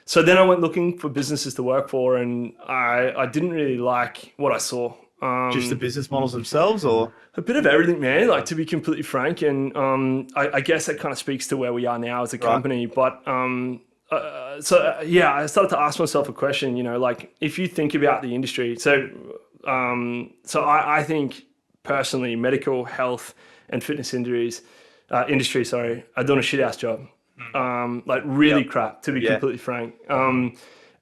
So then I went looking for businesses to work for, and I didn't really like what I saw. Just the business models themselves, or A bit of everything, man, like to be completely frank. And I guess that kind of speaks to where we are now as a company. But I started to ask myself a question, like if you think about the industry. So I think personally, medical, health, and fitness industry, are doing a shit ass job. Like really crap, to be completely frank.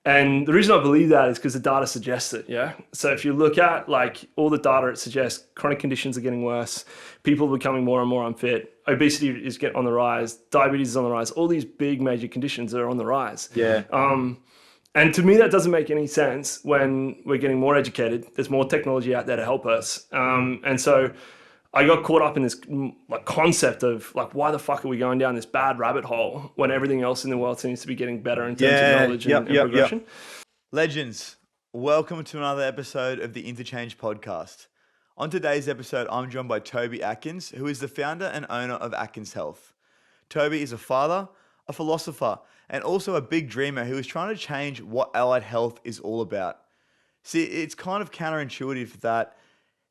And the reason I believe that is because the data suggests it, yeah? So if you look at like all the data, it suggests chronic conditions are getting worse, people are becoming more and more unfit, obesity is getting on the rise, diabetes is on the rise, all these big major conditions are on the rise. Yeah. And to me, that doesn't make any sense when we're getting more educated. There's more technology out there to help us. And so I got caught up in this like concept of like, why the fuck are we going down this bad rabbit hole when everything else in the world seems to be getting better in terms of knowledge and progression? Legends, welcome to another episode of the Interchange podcast. On today's episode, I'm joined by Toby Atkins, who is the founder and owner of Atkins Health. Toby is a father, a philosopher, and also a big dreamer who is trying to change what allied health is all about. See, it's kind of counterintuitive that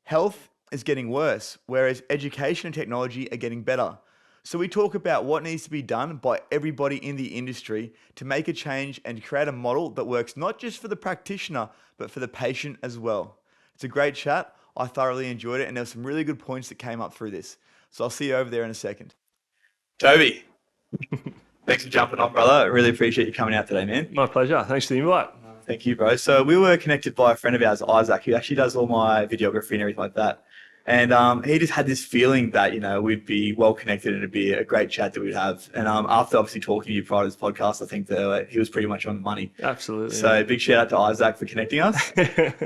health is getting worse, whereas education and technology are getting better. So we talk about what needs to be done by everybody in the industry to make a change and create a model that works not just for the practitioner, but for the patient as well. It's a great chat. I thoroughly enjoyed it, and there were some really good points that came up through this. So I'll see you over there in a second. Toby, thanks for jumping on, brother. I really appreciate you coming out today, man. My pleasure. Thanks for the invite. Thank you, bro. So we were connected by a friend of ours, Isaac, who actually does all my videography and everything like that. And he just had this feeling that, we'd be well connected and it'd be a great chat that we'd have. And after obviously talking to you prior to this podcast, I think that he was pretty much on the money. Absolutely. So big shout out to Isaac for connecting us.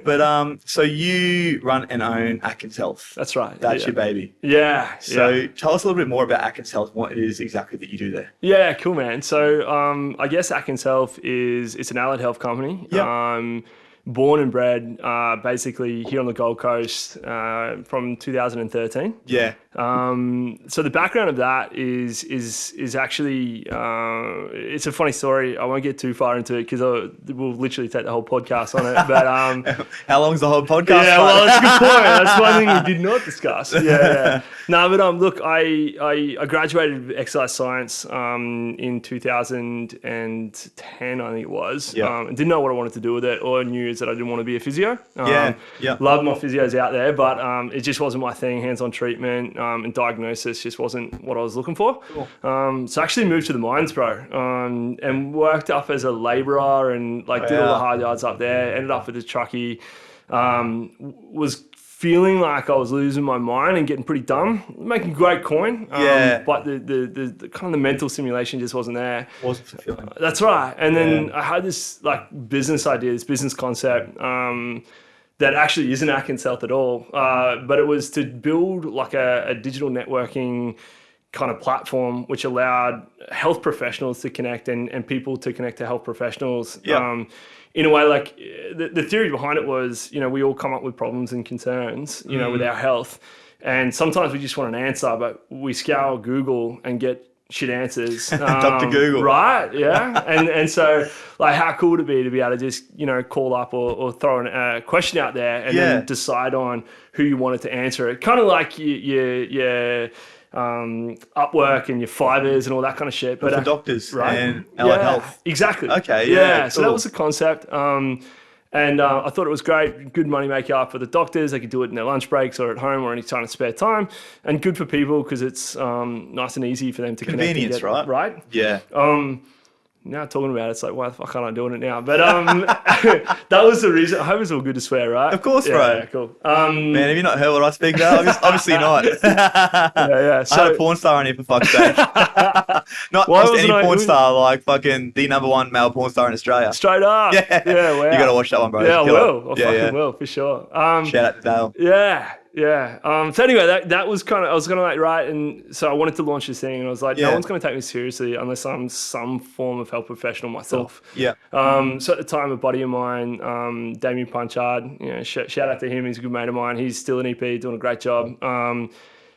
But so you run and own Atkins Health. That's right. That's your baby. Yeah. So tell us a little bit more about Atkins Health, what it is exactly that you do there. Yeah, cool, man. So I guess Atkins Health it's an allied health company. Yeah. Born and bred basically here on the Gold Coast from 2013. Yeah. So the background of that is actually it's a funny story. I won't get too far into it because we'll literally take the whole podcast on it. But how long's the whole podcast? Yeah, well, that's a good point. That's one thing we did not discuss. Yeah. No, but look, I graduated with exercise science in 2010, I think it was. Yeah. And didn't know what I wanted to do with it. All I knew is that I didn't want to be a physio. Yeah. Loved my physios out there, but it just wasn't my thing. Hands-on treatment and diagnosis just wasn't what I was looking for. Cool. So I actually moved to the mines, bro, and worked up as a labourer and did all the hard yards up there. Ended up with a truckie. Was feeling like I was losing my mind and getting pretty dumb, making great coin. But the kind of the mental simulation just wasn't there. Wasn't fulfilling. That's right. And then I had this business idea, this business concept that actually isn't Atkins Health at all. But it was to build a digital networking kind of platform which allowed health professionals to connect and people to connect to health professionals. Yeah. In a way, the theory behind it was, we all come up with problems and concerns, with our health. And sometimes we just want an answer, but we scour Google and get shit answers. Dr. Google. Right, yeah. and so, how cool would it be to be able to just, call up or throw a question out there and then decide on who you wanted to answer it. Kind of like your Upwork and your Fivers and all that kind of shit. But for doctors and allied health. Exactly. Okay, yeah. So cool. that was the concept. And I thought it was great, good money maker for the doctors. They could do it in their lunch breaks or at home or any time of spare time. And good for people because it's nice and easy for them to connect. Convenience, right? Right? Yeah. Now talking about it, it's like, why the fuck aren't I doing it now? But that was the reason. I hope it's all good to swear, right? Of course, bro. Yeah, cool. Man, have you not heard what I speak about? Obviously not. Yeah. So, I had a porn star on here for fuck's sake. Not just any porn star, fucking the #1 male porn star in Australia. Straight up. Yeah. Wow. You got to watch that one, bro. Yeah, I will. I fucking will, for sure. Shout out to Dale. Yeah. So anyway, that was I was kind of right. And so I wanted to launch this thing and I was like, no one's going to take me seriously unless I'm some form of health professional myself. Yeah. So at the time, a buddy of mine, Damien Punchard, shout out to him. He's a good mate of mine. He's still an EP, doing a great job.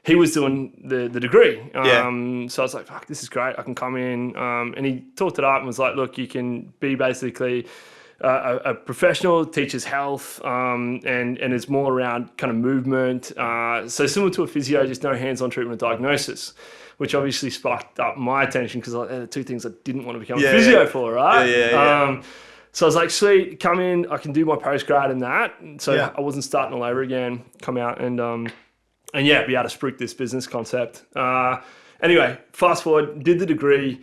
he was doing the degree. Yeah. So I was like, fuck, this is great. I can come in. And he talked it up and was like, look, you can be basically a professional, teaches health, and it's more around kind of movement. So similar to a physio, just no hands-on treatment or diagnosis, which obviously sparked up my attention because they're the two things I didn't want to become a physio for, right? Yeah. So I was like, sweet, come in, I can do my postgrad in that. So I wasn't starting all over again, come out and yeah, be able to spruik this business concept. Anyway, fast forward, did the degree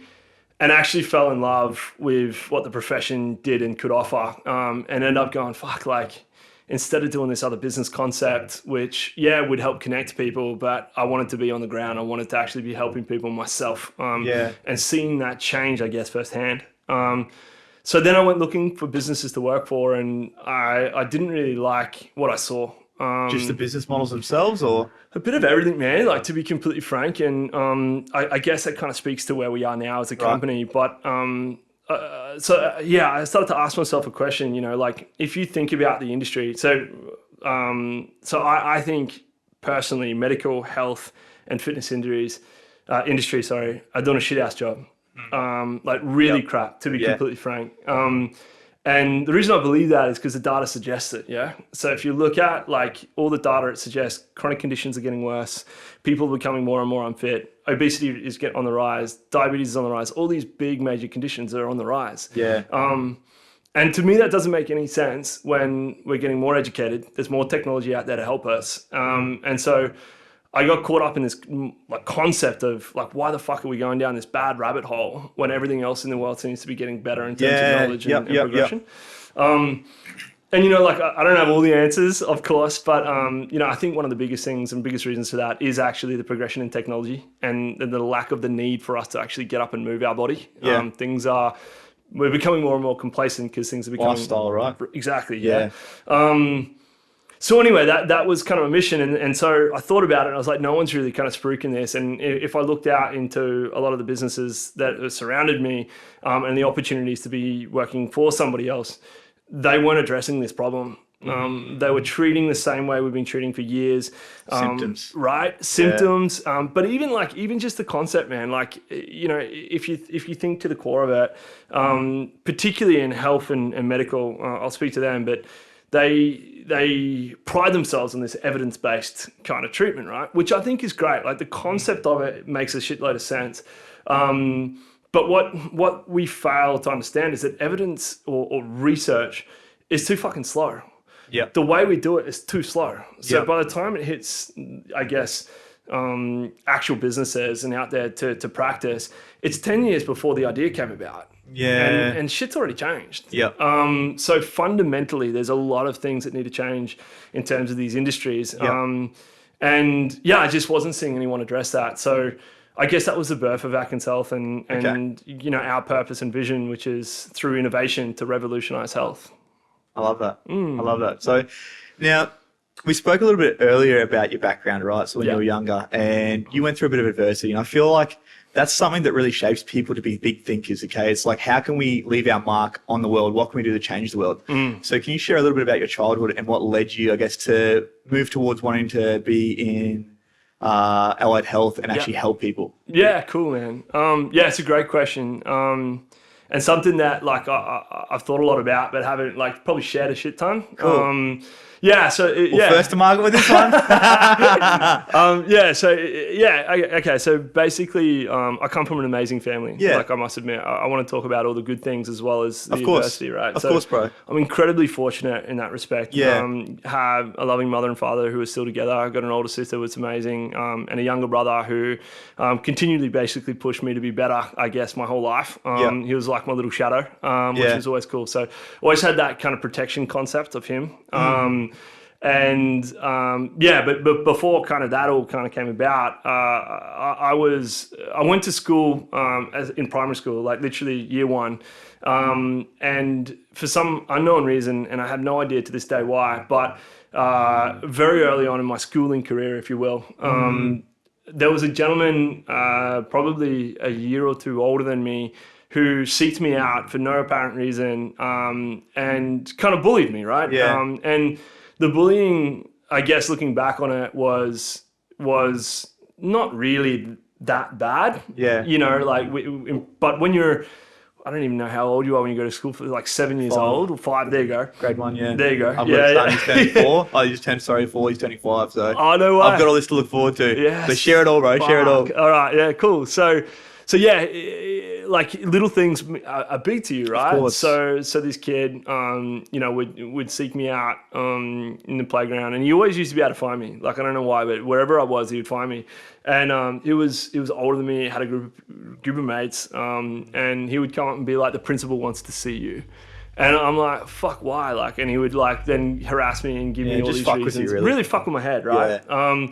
and actually fell in love with what the profession did and could offer. And ended up going, fuck, like instead of doing this other business concept, which would help connect people, but I wanted to be on the ground. I wanted to actually be helping people myself. And seeing that change, I guess, firsthand. So then I went looking for businesses to work for, and I didn't really like what I saw. Just the business models themselves, or a bit of everything, man, like to be completely frank. And I guess that kind of speaks to where we are now as a company. But I started to ask myself a question, like if you think about the industry. So I think personally, medical, health and fitness industry, are doing a shit ass job. Like really crap, to be completely frank. And the reason I believe that is because the data suggests it, So if you look at like all the data, it suggests chronic conditions are getting worse, people are becoming more and more unfit, obesity is on the rise, diabetes is on the rise, all these big major conditions are on the rise. And to me, that doesn't make any sense when we're getting more educated. There's more technology out there to help us. And so I got caught up in this like concept of like, why the fuck are we going down this bad rabbit hole when everything else in the world seems to be getting better in terms of knowledge and progression? And, like I don't have all the answers, of course, but, I think one of the biggest things and biggest reasons for that is actually the progression in technology and the lack of the need for us to actually get up and move our body. We're becoming more and more complacent because things are becoming... lifestyle, right? Exactly, So anyway, that was kind of a mission. And so I thought about it and I was like, no one's really kind of spruiking this. And if I looked out into a lot of the businesses that surrounded me and the opportunities to be working for somebody else, they weren't addressing this problem. They were treating the same way we've been treating for years. Symptoms. Right? Symptoms. But even just the concept, man, like, if you think to the core of it, particularly in health and medical, I'll speak to them, but they pride themselves on this evidence-based kind of treatment, right? Which I think is great. Like the concept of it makes a shitload of sense. But what we fail to understand is that evidence or research is too fucking slow. The way we do it is too slow. So by the time it hits, I guess, actual businesses and out there to practice, it's 10 years before the idea came about. And shit's already changed. So fundamentally, there's a lot of things that need to change in terms of these industries. I just wasn't seeing anyone address that. So I guess that was the birth of Atkins Health and our purpose and vision, which is through innovation to revolutionize health. I love that. I love that. So now we spoke a little bit earlier about your background, right? So when you were younger and you went through a bit of adversity, and I feel like that's something that really shapes people to be big thinkers, okay? It's like, how can we leave our mark on the world? What can we do to change the world? So can you share a little bit about your childhood and what led you, I guess, to move towards wanting to be in allied health and actually help people? Yeah, cool, man. It's a great question. And something that like I've thought a lot about, but haven't like probably shared a shit ton. Cool. First to market with this one. Okay. So basically, I come from an amazing family. Like I must admit, I want to talk about all the good things as well as the adversity, right? Of course, bro. I'm incredibly fortunate in that respect. Have a loving mother and father who are still together. I've got an older sister who's amazing, and a younger brother who continually basically pushed me to be better, I guess, my whole life. He was like my little shadow, which was always cool. So always had that kind of protection concept of him. But before kind of that all kind of came about, I went to school in primary school, like literally year one, and for some unknown reason, and I have no idea to this day why, but very early on in my schooling career, if you will, there was a gentleman probably a year or two older than me who seeked me out for no apparent reason and kind of bullied me, right? And the bullying, I guess, looking back on it, was was not really that bad. Yeah. You know, like, but when you're, I don't even know how old you are when you go to school, for like 7 years 5. old or 5. There you go. Grade 1, yeah. There you go. I've got Yeah, a son, he's turning 4. Oh, he's turned, 4, he's turning 5. So Oh, no way. I've got all this to look forward to. Yes. So share it all, bro. Share it all. Fuck. All right. Yeah, cool. So yeah, like little things are big to you, right? Of course. So this kid, you know, would seek me out in the playground, and he always used to be able to find me. Like, I don't know why, but wherever I was, he would find me. And he was older than me, had a group of mates, and he would come up and be like, "The principal wants to see you." And I'm like, "Fuck, why?" Like, and he would like then harass me and give me all just these fuck reasons. with you, really fuck with my head, right? Yeah.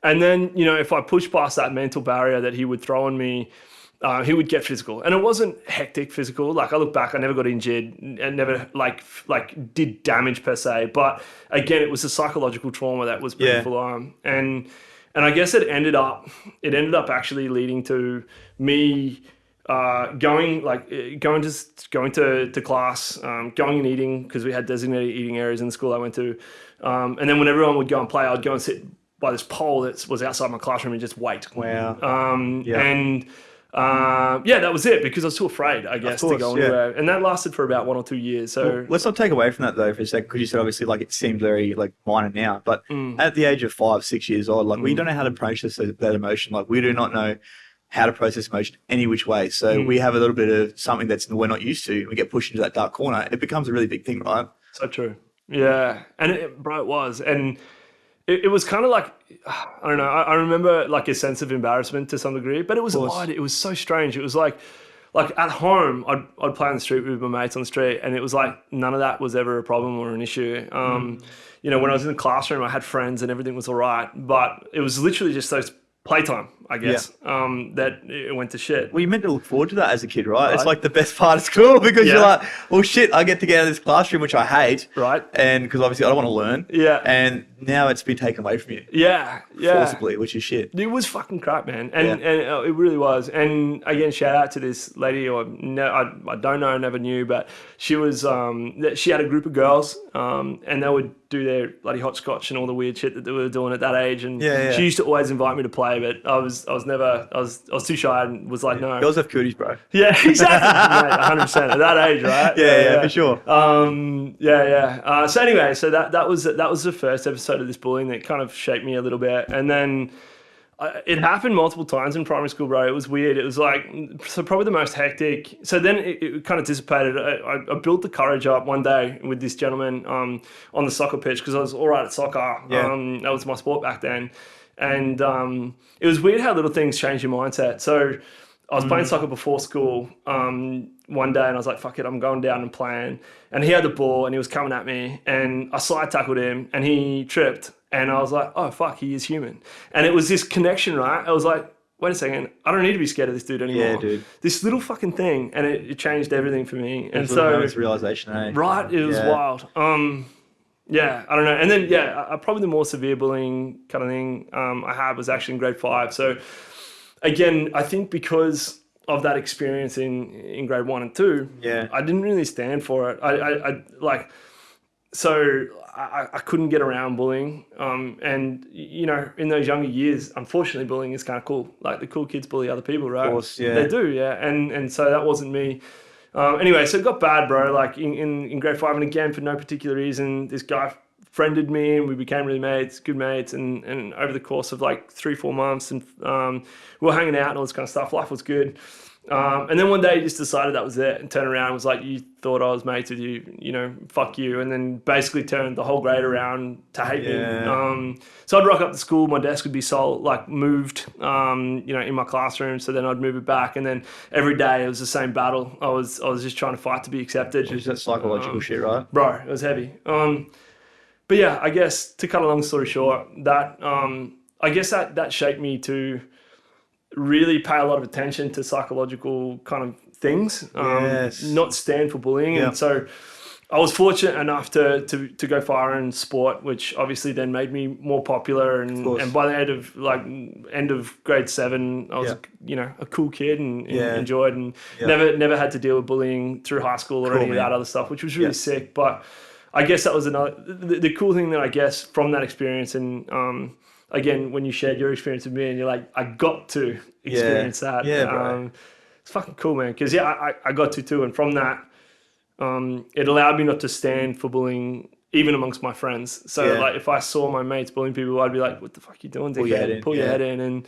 And then, you know, if I pushed past that mental barrier that he would throw on me, he would get physical. And it wasn't hectic physical. Like, I look back, I never got injured and never like did damage per se. But again, it was a psychological trauma that was pretty full on. And I guess it ended up actually leading to me going to class, going and eating, because we had designated eating areas in the school I went to. And then when everyone would go and play, I'd go and sit by this pole that was outside my classroom and just wait. Wow. And that was it, because I was too afraid, I guess, to go anywhere. And that lasted for about 1 or 2 years. So well, let's not take away from that though for a second, because you said obviously like it seemed very like minor now, but at the age of 5, 6 years old, like we don't know how to process that emotion. Like we do not know how to process emotion any which way. So we have a little bit of something that's we're not used to. We get pushed into that dark corner. It becomes a really big thing, right? So true. Yeah. And it was. And it was kind of like, I don't know, I remember like a sense of embarrassment to some degree, but it was odd. It was so strange. It was like at home, I'd play on the street with my mates on the street, and it was like none of that was ever a problem or an issue. You know, when I was in the classroom, I had friends and everything was all right, but it was literally just those playtime, I guess, that it went to shit. Well, you meant to look forward to that as a kid, right? It's like the best part of school, because you're like, well, shit, I get to get out of this classroom, which I hate. Right. And because obviously I don't want to learn. Yeah. And now it's been taken away from you. Yeah. Forcibly, which is shit. It was fucking crap, man. And it really was. And again, shout out to this lady who I don't know, never knew, but she was, she had a group of girls, and they would do their bloody hopscotch and all the weird shit that they were doing at that age. And she used to always invite me to play, but I was too shy and was like, no. Girls have cooties, bro. Yeah, exactly. Mate, 100% at that age, right? Yeah, for sure. So anyway, so that was the first episode of this bullying that kind of shaped me a little bit. And then it happened multiple times in primary school, bro. It was weird. It was like, so probably the most hectic. So then it kind of dissipated. I built the courage up one day with this gentleman on the soccer pitch, because I was all right at soccer. That was my sport back then. And it was weird how little things change your mindset. So I was playing soccer before school one day, and I was like, fuck it, I'm going down and playing. And he had the ball and he was coming at me, and I side tackled him and he tripped. And I was like, oh, fuck, he is human. And it was this connection, right? I was like, wait a second, I don't need to be scared of this dude anymore. Yeah, dude. This little fucking thing. And it changed everything for me. And so it's realization, eh? Right, it was wild. Yeah, I don't know. And then, probably the more severe bullying kind of thing I had was actually in grade 5. So again, I think because of that experience in grade 1 and 2, I didn't really stand for it. I couldn't get around bullying. And, you know, in those younger years, unfortunately, bullying is kind of cool. Like, the cool kids bully other people, right? Of course, yeah. They do, yeah. And so that wasn't me. Anyway, so it got bad, bro. Like, in grade 5, and again, for no particular reason, this guy friended me, and we became really good mates. And over the course of, like, 3-4 months, and we were hanging out and all this kind of stuff. Life was good. And then one day he just decided that was it, and turned around and was like, you thought I was mates with you, you know, fuck you. And then basically turned the whole grade around to hate me. So I'd rock up to school, my desk would be moved, you know, in my classroom. So then I'd move it back. And then every day it was the same battle. I was just trying to fight to be accepted. It's that psychological shit, right? Bro, it was heavy. But yeah, I guess to cut a long story short, that, I guess that shaped me to really pay a lot of attention to psychological kind of things, not stand for bullying. And so I was fortunate enough to go far in sport, which obviously then made me more popular. And by the end of grade 7, I was you know, a cool kid and enjoyed, and never had to deal with bullying through high school or any of that other stuff, which was really sick. But I guess that was the cool thing that I guess from that experience, and again, when you shared your experience with me and you're like, I got to experience that. Yeah, bro. It's fucking cool, man. Because I got to too. And from that, it allowed me not to stand for bullying even amongst my friends. So like if I saw my mates bullying people, I'd be like, what the fuck are you doing? Pull your head in. And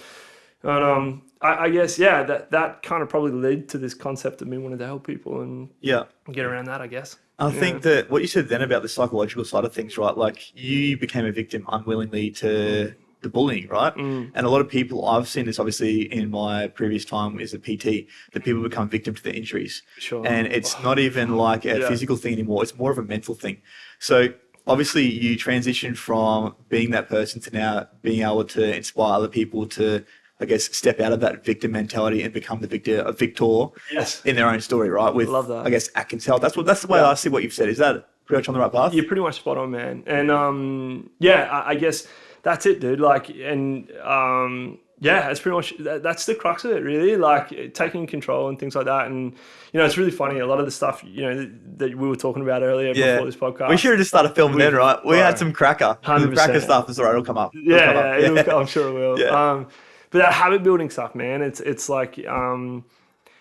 I guess, that kind of probably led to this concept of me wanting to help people and get around that, I guess. I think that what you said then about the psychological side of things, right? Like you became a victim unwillingly to the bullying, right? And a lot of people, I've seen this obviously in my previous time as a PT, that people become victim to their injuries. Sure. And it's not even like a physical thing anymore. It's more of a mental thing. So obviously you transitioned from being that person to now being able to inspire other people to, I guess, step out of that victim mentality and become the victor in their own story, right? With, love that. I guess, Atkins Health. That's the way I see what you've said. Is that pretty much on the right path? You're pretty much spot on, man. And I guess that's it, dude. Like, and it's pretty much that's the crux of it, really. Like taking control and things like that. And it's really funny. A lot of the stuff that we were talking about earlier before this podcast. We should have just started filming then, right? We had some cracker. 100%. The cracker stuff is all right. It'll come up. I'm sure it will. Yeah. But that habit building stuff, man, it's like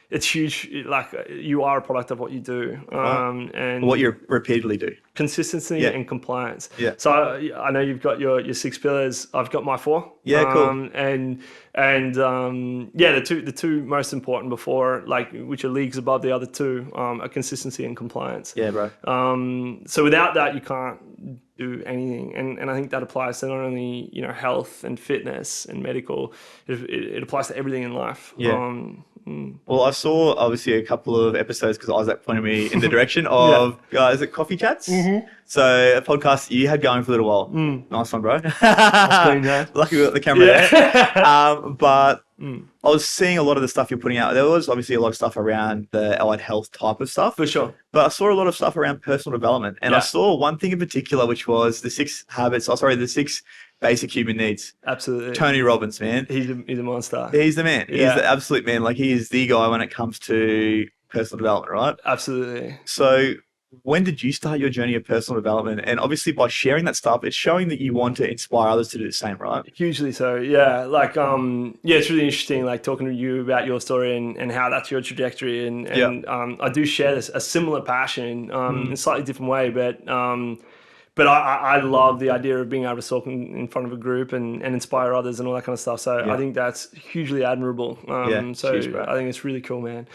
it's huge. Like you are a product of what you do, and what you repeatedly do. Consistency and compliance. Yeah. So I know you've got your 6 pillars. I've got my 4. Yeah, cool. The two most important before, like, which are leagues above the other 2, are consistency and compliance. Yeah, bro. So without that, you can't do anything, and I think that applies to not only health and fitness and medical. It applies to everything in life. Well, I saw obviously a couple of episodes because Isaac pointed me in the direction of is it Coffee Chats? So a podcast you had going for a little while. Nice one, bro. Lucky we got the camera there. But I was seeing a lot of the stuff you're putting out. There was obviously a lot of stuff around the allied health type of stuff. For sure. But I saw a lot of stuff around personal development. And I saw one thing in particular, which was the 6 basic human needs. Absolutely. Tony Robbins, man. He's a monster. He's the man. He's the absolute man. Like he is the guy when it comes to personal development, right? Absolutely. So when did you start your journey of personal development? And obviously by sharing that stuff, it's showing that you want to inspire others to do the same, right? Hugely so. Yeah. Like, it's really interesting, like talking to you about your story and how that's your trajectory. And I do share a similar passion, in a slightly different way, but I love the idea of being able to talk in front of a group and inspire others and all that kind of stuff. So I think that's hugely admirable. Cheers, I think it's really cool, man.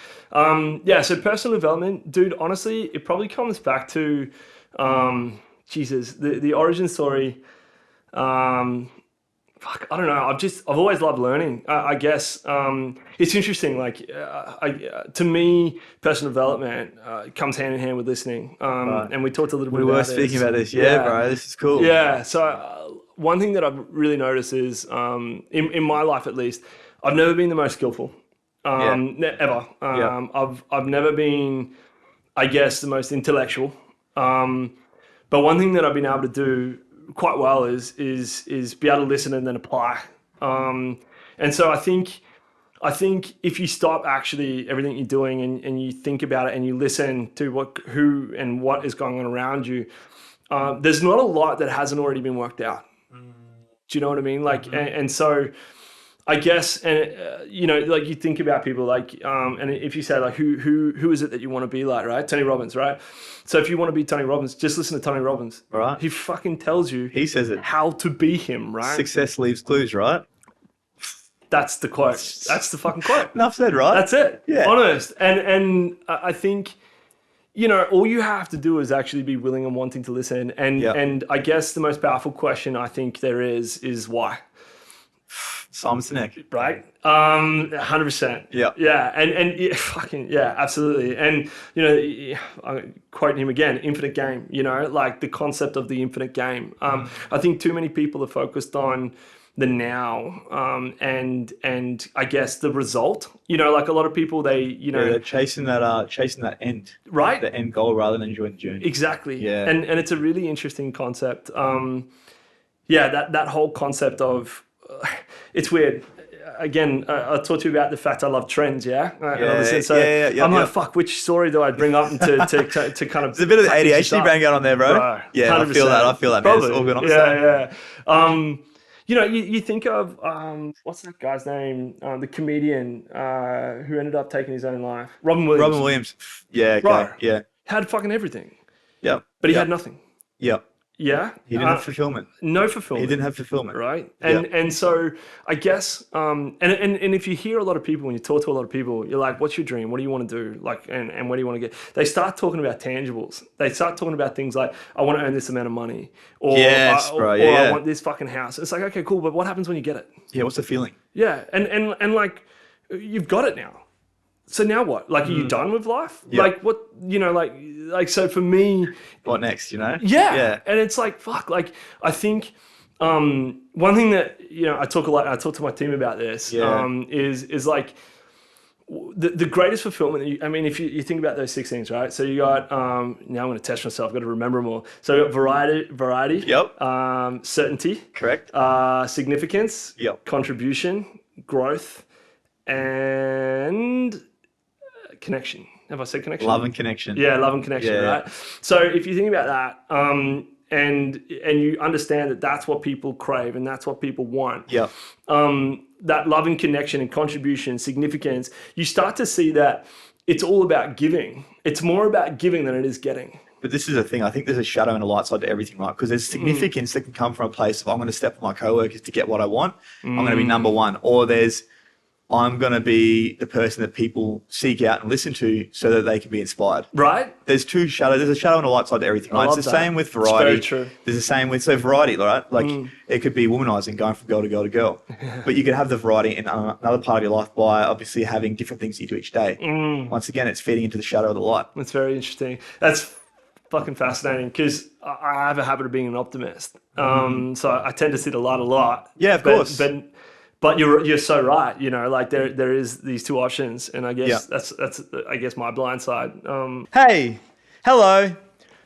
So personal development, dude, honestly, it probably comes back to, the origin story. I don't know. I've always loved learning. I guess it's interesting. Like to me, personal development comes hand in hand with listening. And we talked a little bit. We were speaking about this. Yeah, bro. This is cool. Yeah. So one thing that I've really noticed is in my life, at least, I've never been the most skillful. Ever. I've never been, I guess, the most intellectual. But one thing that I've been able to do quite well is be able to listen and then apply. And so I think if you stop actually everything you're doing and you think about it and you listen to who and what is going on around you, there's not a lot that hasn't already been worked out. Do you know what I mean? Like, and so I guess, and like you think about people like, and if you say like, who is it that you want to be like, right? Tony Robbins, right? So if you want to be Tony Robbins, just listen to Tony Robbins. Right. He fucking tells you. He says it. How to be him, right? Success leaves clues, right? That's the quote. That's the fucking quote. Enough said, right? That's it. Yeah. Honest. And I think, all you have to do is actually be willing and wanting to listen. And I guess the most powerful question I think there is why. Simon Sinek. Right? 100%. Yeah. Yeah. And absolutely. And, I'm quoting him again, infinite game, like the concept of the infinite game. I think too many people are focused on the now, and I guess the result, like a lot of people, they're chasing that end, right? The end goal rather than enjoying the journey. Exactly. Yeah. And it's a really interesting concept. That whole concept of, it's weird. Again, I talked to you about the fact I love trends, I'm like, fuck, which story do I bring up to kind of... There's a bit of the ADHD bang out on there, bro. Yeah, 100%. I feel that, man. It's all good. you think of what's that guy's name? The comedian who ended up taking his own life. Robin Williams. Robin Williams. Yeah. Okay. Bro. Yeah. Had fucking everything, Yeah. but he had nothing. Yeah. Yeah. He didn't have fulfillment. No fulfillment. He didn't have fulfillment. Right. And so I guess and if you hear a lot of people, when you talk to a lot of people, you're like, what's your dream? What do you want to do? Like, and where do you want to get? They start talking about tangibles. They start talking about things like, I want to earn this amount of money, or I want this fucking house. It's like, okay, cool, but what happens when you get it? Yeah, what's the feeling? Yeah. And like, you've got it now. So now what? Like, are you done with life? Yeah. Like what, like, so for me, What next, Yeah. Yeah. And it's like, fuck, like, I think, one thing that, I talk to my team about this, is like the greatest fulfillment. If you think about those 6 things, right? So you got, now I'm going to test myself. I've got to remember them all. So you got variety, Yep. certainty, Correct. significance, Yep. contribution, growth, and connection. Have I said connection? Love and connection. Yeah, love and connection, Yeah. right? So if you think about that, and you understand that that's what people crave and that's what people want, Yep. that love and connection and contribution, significance, you start to see that it's all about giving. It's more about giving than it is getting. But this is the thing. I think there's a shadow and a light side to everything, right? Because there's significance that can come from a place of I'm going to step on my coworkers to get what I want. I'm going to be number one. Or there's I'm going to be the person that people seek out and listen to so that they can be inspired. Right? There's two shadows. There's a shadow and a light side to everything, right? It's the same with variety. It's very true. There's the same with, variety, right? Like it could be womanizing, going from girl to girl to girl. But you could have the variety in another part of your life by obviously having different things you do each day. Once again, it's feeding into the shadow of the light. That's very interesting. That's fucking fascinating because I have a habit of being an optimist. So I tend to see the light a lot. Yeah, of course. But you're so right. Like there is these two options, and I guess that's I guess my blind side. Hey, hello.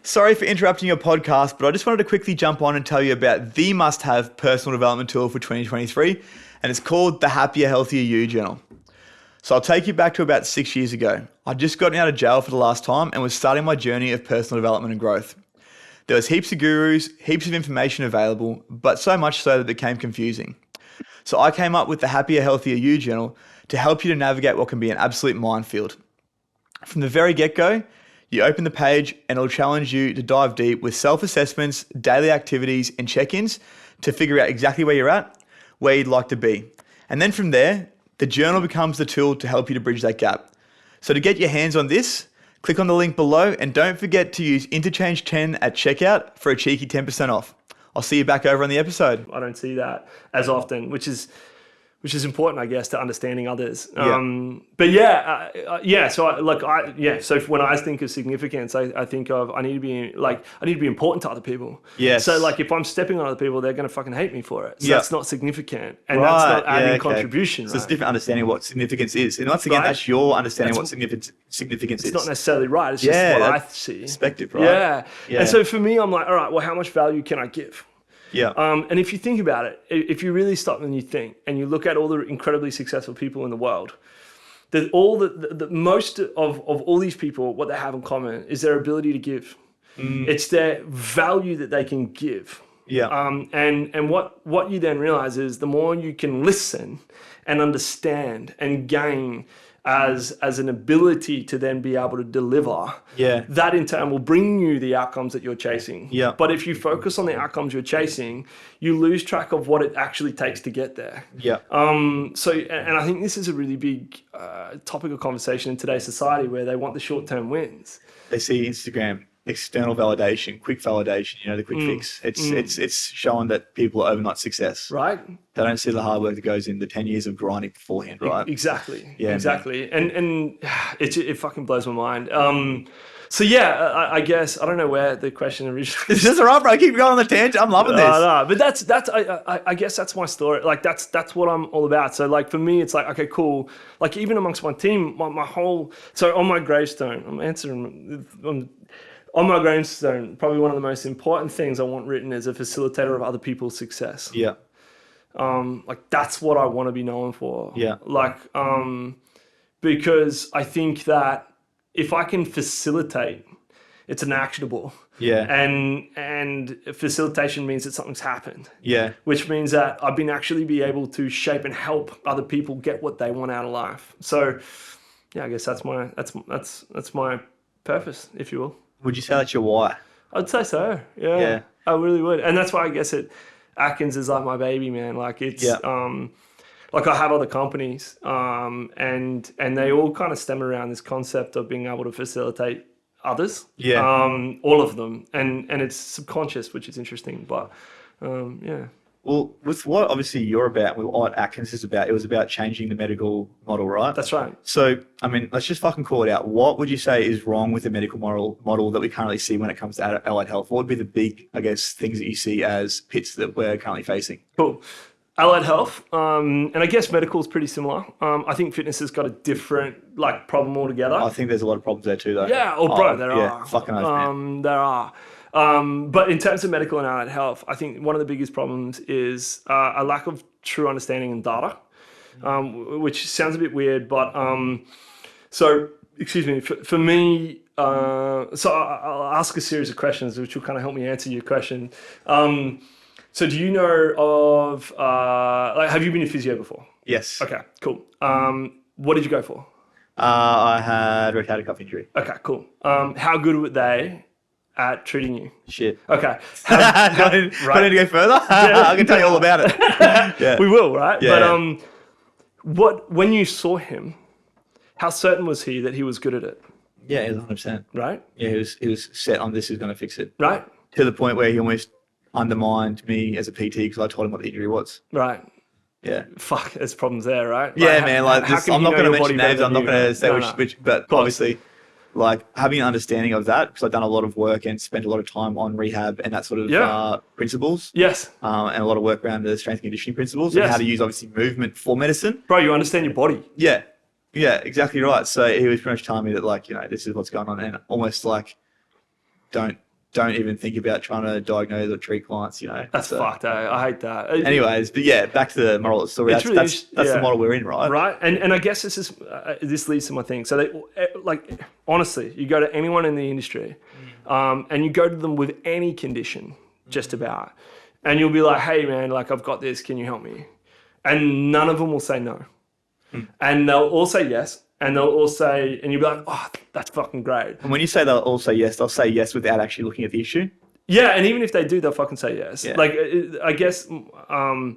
Sorry for interrupting your podcast, but I just wanted to quickly jump on and tell you about the must-have personal development tool for 2023, and it's called the Happier, Healthier You Journal. So I'll take you back to about 6 years ago. I'd just gotten out of jail for the last time and was starting my journey of personal development and growth. There was heaps of gurus, heaps of information available, but so much so that it became confusing. So I came up with the Happier, Healthier You Journal to help you to navigate what can be an absolute minefield. From the very get-go, you open the page and it'll challenge you to dive deep with self-assessments, daily activities, and check-ins to figure out exactly where you're at, where you'd like to be. And then from there, the journal becomes the tool to help you to bridge that gap. So to get your hands on this, click on the link below and don't forget to use INTOCHANGE10 at checkout for a cheeky 10% off. I'll see you back over on the episode. I don't see that as often, which is important, I guess, to understanding others. So when I think of significance, I think of I need to be important to other people. Yes. So like if I'm stepping on other people, they're going to fucking hate me for it. So that's not significant, and Right. that's not adding contribution. So it's a different understanding of what significance is, and once again, that's your understanding of what significance is. It's not necessarily right. It's just what I see. Perspective, right? Yeah. And so for me, I'm like, all right, well, how much value can I give? Yeah. And if you think about it, if you really stop and you think and you look at all the incredibly successful people in the world, that all the most of all these people, what they have in common is their ability to give. It's their value that they can give. Yeah. And what you then realize is the more you can listen and understand and gain as an ability to then be able to deliver, that in turn will bring you the outcomes that you're chasing. Yeah. But if you focus on the outcomes you're chasing, you lose track of what it actually takes to get there. Yeah. So I think this is a really big topic of conversation in today's society where they want the short-term wins. They see Instagram, external validation, quick validation, the quick fix. It's showing that people are overnight success. Right. They don't see the hard work that goes in, the 10 years of grinding beforehand, right? Exactly. Yeah, exactly. And it fucking blows my mind. I guess I don't know where the question originally. It's just all right, bro. Keep going on the tangent. I'm loving this. No, but that's I guess that's my story. Like that's what I'm all about. So like for me, it's like, okay, cool. Like even amongst my team, my whole, so on my gravestone, on my gravestone, probably one of the most important things I want written is a facilitator of other people's success. Yeah. Like that's what I want to be known for. Yeah. Like, because I think that if I can facilitate It's an actionable. Yeah. And facilitation means that something's happened. Yeah. Which means that I've been actually be able to shape and help other people get what they want out of life. So yeah, I guess that's my purpose, if you will. Would you say that's your why? I'd say so. Yeah. Yeah. I really would. And that's why I guess Atkins is like my baby, man. Like it's like I have other companies, and they all kind of stem around this concept of being able to facilitate others. Yeah. All of them. And it's subconscious, which is interesting. But yeah. Well, with what obviously you're about, with what Atkins is about, it was about changing the medical model, right? That's right. So, I mean, let's just fucking call it out. What would you say is wrong with the medical model that we currently see when it comes to allied health? What would be the big, I guess, things that you see as pits that we're currently facing? Cool. Allied health, and I guess medical is pretty similar. I think fitness has got a different problem altogether. I think there's a lot of problems there too, though. Yeah, bro, there are. Fucking oath, man. There are. But in terms of medical and allied health, I think one of the biggest problems is a lack of true understanding and data, which sounds a bit weird, but so excuse me, for me, so I'll ask a series of questions which will kind of help me answer your question. So do you know of, have you been a physio before? Yes. Okay, cool. What did you go for? I had rotator cuff injury. Okay, cool. How good were they at treating you? Shit. Okay. Do I need to go further? I can tell you all about it. Yeah. We will, right? Yeah. But when you saw him, how certain was he that he was good at it? Yeah, he was 100%. Right? Yeah, he was set on this is going to fix it. Right? To the point where he almost undermined me as a PT because I told him what the injury was. Right. Yeah. Fuck, there's problems there, right? Yeah, man. I'm not going to mention names. I'm not going to say which, but obviously, like having an understanding of that, because I've done a lot of work and spent a lot of time on rehab and that sort of principles. Yes. And a lot of work around the strength and conditioning principles Yes. and how to use obviously movement for medicine. Bro, you understand your body. Yeah. Yeah, exactly right. So he was pretty much telling me that, like, this is what's going on, and almost like don't even think about trying to diagnose or treat clients, That's fucked, I hate that. Anyways, but yeah, back to the moral of the story. That's the model we're in, right? Right, and I guess this leads to my thing. So honestly, you go to anyone in the industry, and you go to them with any condition, just about, and you'll be like, hey man, like I've got this, can you help me? And none of them will say no. And they'll all say yes. And they'll all say, and you'll be like, oh, that's fucking great. And when you say they'll all say yes, they'll say yes without actually looking at the issue. Yeah, and even if they do, they'll fucking say yes. Yeah. Like, I guess I'll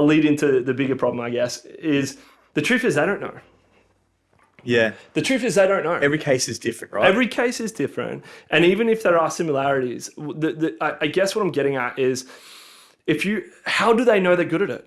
lead into the bigger problem, I guess, is the truth is they don't know. Yeah. The truth is they don't know. Every case is different, right? Every case is different. And even if there are similarities, I guess what I'm getting at is how do they know they're good at it?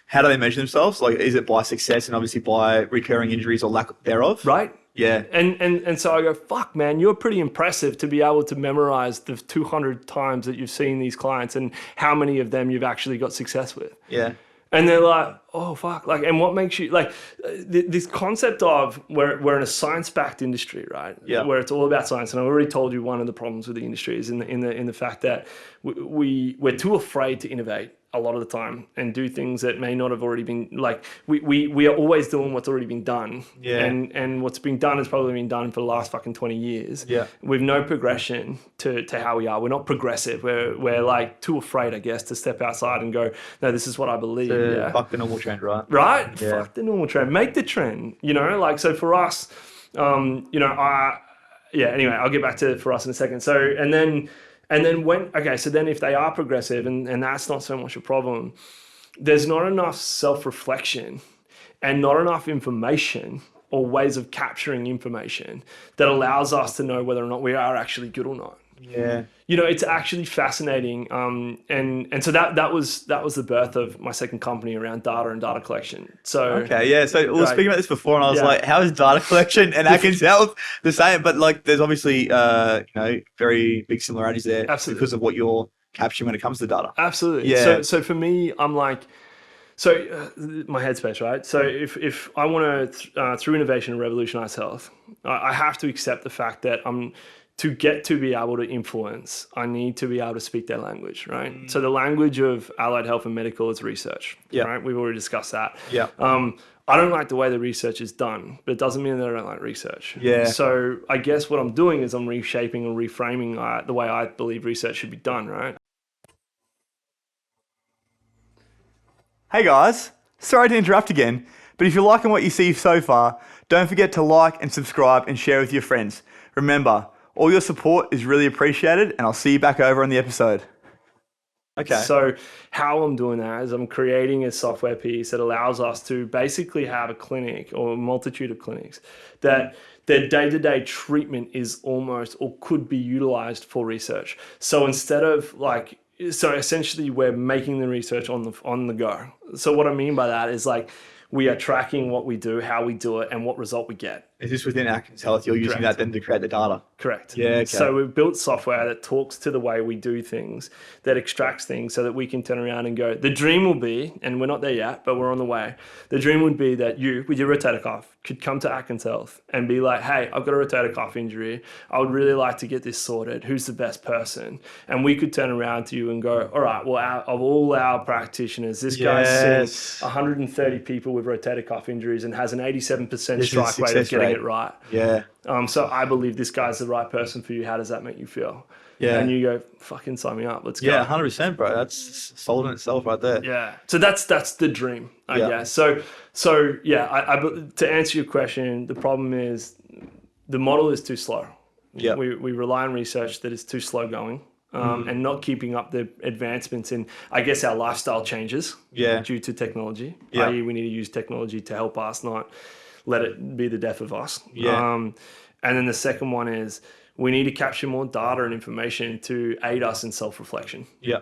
How do they measure themselves? Like, is it by success and obviously by recurring injuries or lack thereof? Right. Yeah. And so I go, fuck, man, you're pretty impressive to be able to memorize the 200 times that you've seen these clients and how many of them you've actually got success with. Yeah. And they're like, oh, fuck. Like, and what makes you, like, this concept of we're in a science-backed industry, right? Yeah. Where it's all about science. And I already told you one of the problems with the industry is in the fact that we're too afraid to innovate a lot of the time and do things that may not have already been, like, we are always doing what's already been done. Yeah. And what's been done has probably been done for the last fucking 20 years. Yeah. With no progression to how we are. We're not progressive. We're like too afraid, I guess, to step outside and go, no, this is what I believe. Fuck the normal trend, right? Right? Yeah. Fuck the normal trend. Make the trend, like, so for us, anyway, I'll get back to for us in a second. So, and then so then if they are progressive and that's not so much a problem, there's not enough self-reflection and not enough information or ways of capturing information that allows us to know whether or not we are actually good or not. Yeah. It's actually fascinating. And so that was the birth of my second company around data and data collection. So okay, yeah. So we were speaking about this before, and I was like, how is data collection and Atkins Health the same? But like, there's obviously very big similarities there. Absolutely. Because of what you're capturing when it comes to data. Absolutely. Yeah. So for me, I'm like, my headspace, right? So if I want to through innovation revolutionize health, I have to accept the fact that to get to be able to influence, I need to be able to speak their language, right? So the language of allied health and medical is research, right? We've already discussed that. Yeah. I don't like the way the research is done, but it doesn't mean that I don't like research. Yeah. So I guess what I'm doing is I'm reshaping and reframing the way I believe research should be done, right? Hey guys, sorry to interrupt again, but if you're liking what you see so far, don't forget to like and subscribe and share with your friends. Remember, all your support is really appreciated, and I'll see you back over on the episode. Okay. So how I'm doing that is I'm creating a software piece that allows us to basically have a clinic or a multitude of clinics that their day-to-day treatment is almost or could be utilized for research. So instead of so essentially we're making the research on the go. So what I mean by that is we are tracking what we do, how we do it, and what result we get. Is this within Atkins Health? You're using that then to create the data? Correct. Yeah, okay. So we've built software that talks to the way we do things, that extracts things so that we can turn around and go, the dream will be, and we're not there yet, but we're on the way. The dream would be that you, with your rotator cuff, could come to Atkins Health and be like, hey, I've got a rotator cuff injury. I would really like to get this sorted. Who's the best person? And we could turn around to you and go, all right, well, of all our practitioners, this guy's seen 130 people with rotator cuff injuries and has an 87% strike rate of getting it right. Yeah. So I believe this guy's the right person for you. How does that make you feel? Yeah. And you go, fucking sign me up. Let's go. Yeah, 100%, bro. That's sold in itself right there. Yeah. So that's the dream, I guess. So yeah, to answer your question, the problem is the model is too slow. Yeah. We rely on research that is too slow going. And not keeping up the advancements in, I guess, our lifestyle changes due to technology. Yeah. I.e. we need to use technology to help us, not let it be the death of us. Yeah. And then the second one is we need to capture more data and information to aid us in self-reflection. Yeah.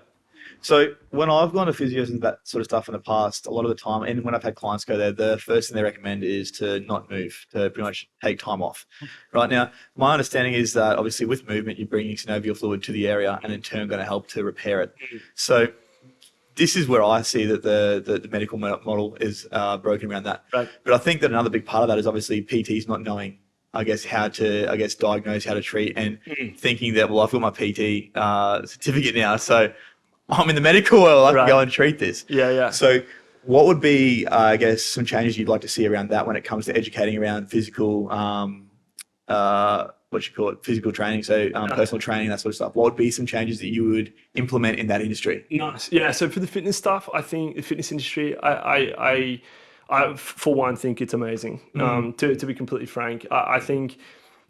So when I've gone to physios and that sort of stuff in the past, a lot of the time, and when I've had clients go there, the first thing they recommend is to not move, to pretty much take time off. Right now, my understanding is that obviously with movement, you're bringing synovial fluid to the area and in turn going to help to repair it. So this is where I see that the medical model is broken around that. Right. But I think that another big part of that is obviously PTs not knowing, I guess, how to, diagnose, how to treat, and thinking that, well, I've got my PT certificate now, so I'm in the medical world, I can go and treat this. Yeah. So what would be, some changes you'd like to see around that when it comes to educating around physical, physical training, so personal training, that sort of stuff? What would be some changes that you would implement in that industry? Nice. Yeah. So for the fitness stuff, I think the fitness industry, I for one think it's amazing. To be completely frank, I think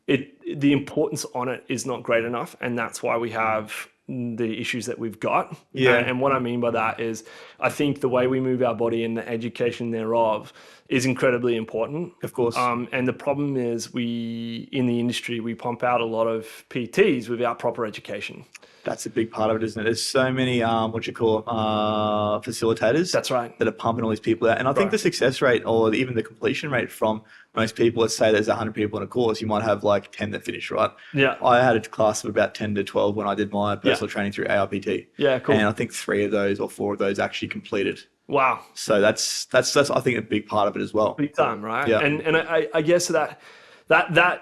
the importance on it is not great enough, and that's why we have the issues that we've got. Yeah. And what I mean by that is I think the way we move our body and the education thereof is incredibly important. Of course. And the problem is in the industry, we pump out a lot of PTs without proper education. That's a big part of it, isn't it? There's so many, facilitators. That's right. That are pumping all these people out. And I think the success rate or even the completion rate from most people, let's say there's 100 people in a course, you might have 10 that finish, right? Yeah. I had a class of about 10 to 12 when I did my personal training through ARPT. Yeah, cool. And I think 3 of those or 4 of those actually completed. Wow. So that's I think a big part of it as well. Big time, right? Yeah. And I guess that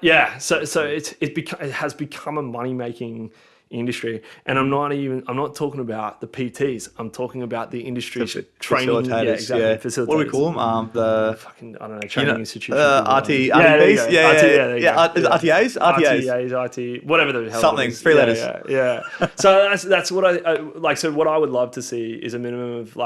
yeah. So it has become a money making industry, and I'm not talking about the PTs. I'm talking about the industry training facilitators. Yeah, exactly. Yeah. Facilitators. What do we call them? The fucking, I don't know, training institution. RTAs, whatever the hell. Something, it is. 3 letters. Yeah. So that's what I like. So what I would love to see is a minimum of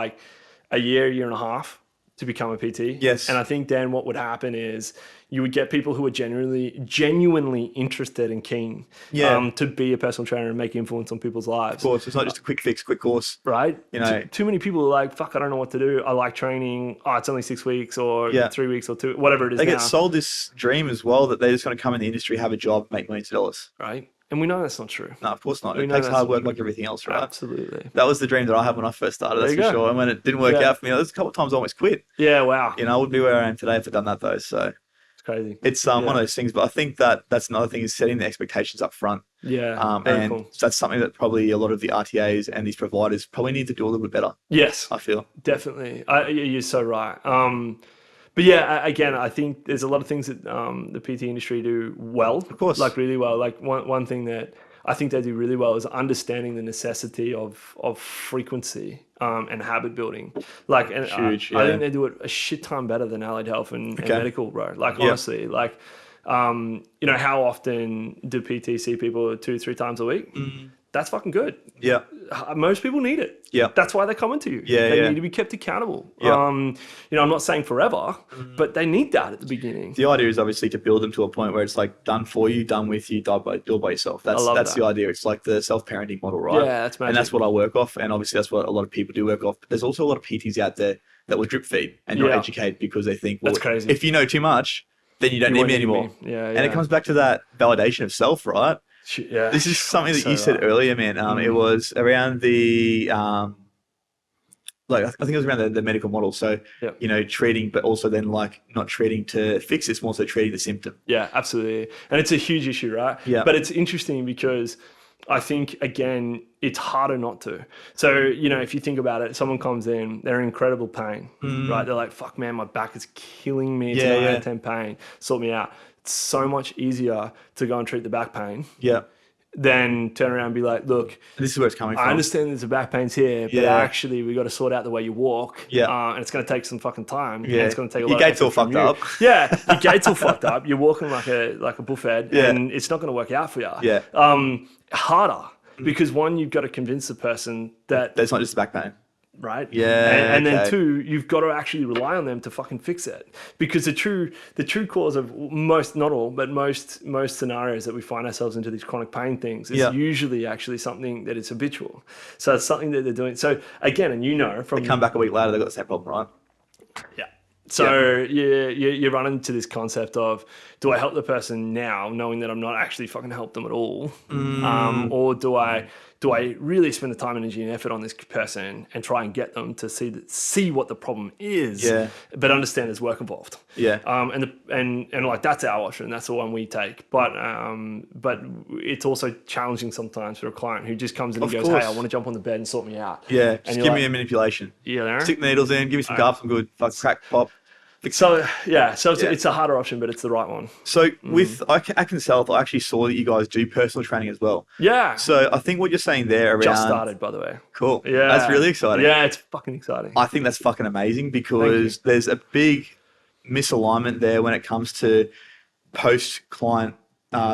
a year and a half to become a PT. Yes. And I think then what would happen is you would get people who are genuinely interested and keen to be a personal trainer and make influence on people's lives. Of course, it's not just a quick fix, quick course. Right? You know, too many people are like, fuck, I don't know what to do. I like training. Oh, it's only 6 weeks or 3 weeks or 2, whatever it is. They get sold this dream as well that they're just going to come in the industry, have a job, make millions of dollars. Right? And we know that's not true. No, of course not. It takes hard work like everything else, right? Absolutely. That was the dream that I had when I first started, that's for sure. And when it didn't work out for me, there's a couple of times I almost quit. Yeah, wow. I wouldn't be where I am today if I'd done that though. So it's crazy. It's one of those things, but I think that's another thing is setting the expectations up front. Yeah. And cool. that's something that probably a lot of the RTAs and these providers probably need to do a little bit better. Yes. I feel. Definitely. You're so right. But yeah, again, I think there's a lot of things that the PT industry do well. Of course. Really well. One thing that I think they do really well is understanding the necessity of frequency and habit building. Like, and Huge, I think they do it a shit ton better than allied health and medical, bro. Like, honestly, like, you know, how often do PT see people 2-3 times a week? That's fucking good. Yeah. Most people need it. Yeah. That's why they're coming to you. Yeah, They yeah. need to be kept accountable. Yeah. You know, I'm not saying forever, but they need that at the beginning. The idea is obviously to build them to a point where it's like done for you, done with you, do it by yourself. That's that. the idea. It's like the self-parenting model, right? Yeah, that's magic. And that's what I work off. And obviously that's what a lot of people do work off. But there's also a lot of PTs out there that will drip feed and not educate because they think, well, That's crazy. if you know too much, then you don't need me anymore. Yeah. And it comes back to that validation of self, right? Yeah. This is something that you said earlier, man. It was around the, like, I think it was around the medical model. So, you know, treating, but also then like not treating to fix this, more so treating the symptom. Yeah, absolutely. And it's a huge issue, right? Yeah. But it's interesting because I think, again, it's harder not to. So, you know, if you think about it, someone comes in, they're in incredible pain, right? They're like, fuck, man, my back is killing me. It's 9 out of 10 pain. Sort me out. It's so much easier to go and treat the back pain. Yeah. Then turn around and be like, look, This is where it's coming from. I understand there's a back pains here, but actually we got to sort out the way you walk. Yeah. And it's going to take some fucking time. Yeah. And it's going to take a lot Your gate's all of effort from fucked you. up. Yeah. Your gate's all fucked up. You're walking like a buffhead and it's not going to work out for you. Yeah. Harder because one, you've got to convince the person that That's not just back pain. right? Yeah. And then two, you've got to actually rely on them to fucking fix it. Because the true cause of most, not all, but most scenarios that we find ourselves into these chronic pain things is usually actually something that is habitual. So it's something that they're doing. So again, and you know from They come back a week later, they've got the same problem, right? yeah. So you run into this concept of, do I help the person now, knowing that I'm not actually fucking help them at all, or do I really spend the time, energy, and effort on this person and try and get them to see what the problem is, but understand there's work involved. Yeah. And like that's our option. That's the one we take. But it's also challenging sometimes for a client who just comes in and goes, "Hey, I want to jump on the bed and sort me out." Yeah. Just give me a manipulation. Yeah, there. Stick the needles in. Give me some garp, some good fuck crack pop. So it's a harder option, but it's the right one. So with Atkins Health, I actually saw that you guys do personal training as well. Yeah. So I think what you're saying there around... Just started, by the way. Cool. Yeah. That's really exciting. Yeah, it's fucking exciting. I think that's fucking amazing because there's a big misalignment there when it comes to post-client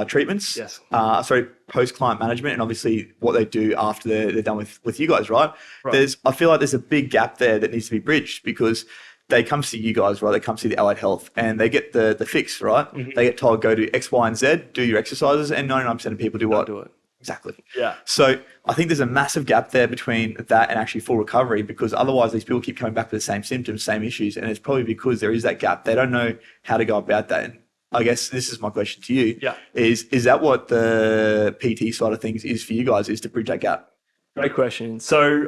treatments. Yes. Post-client management and obviously what they do after they're done with you guys, right? I feel like there's a big gap there that needs to be bridged because they come see you guys, right? They come see the allied health and they get the fix, right? They get told, go to X, Y, and Z, do your exercises, and 99% of people do what? Do it. Exactly. Yeah. So I think there's a massive gap there between that and actually full recovery because otherwise these people keep coming back with the same symptoms, same issues, and it's probably because there is that gap. They don't know how to go about that. And I guess this is my question to you. Yeah. Is that what the PT side of things is for you guys, is to bridge that gap? Great question. So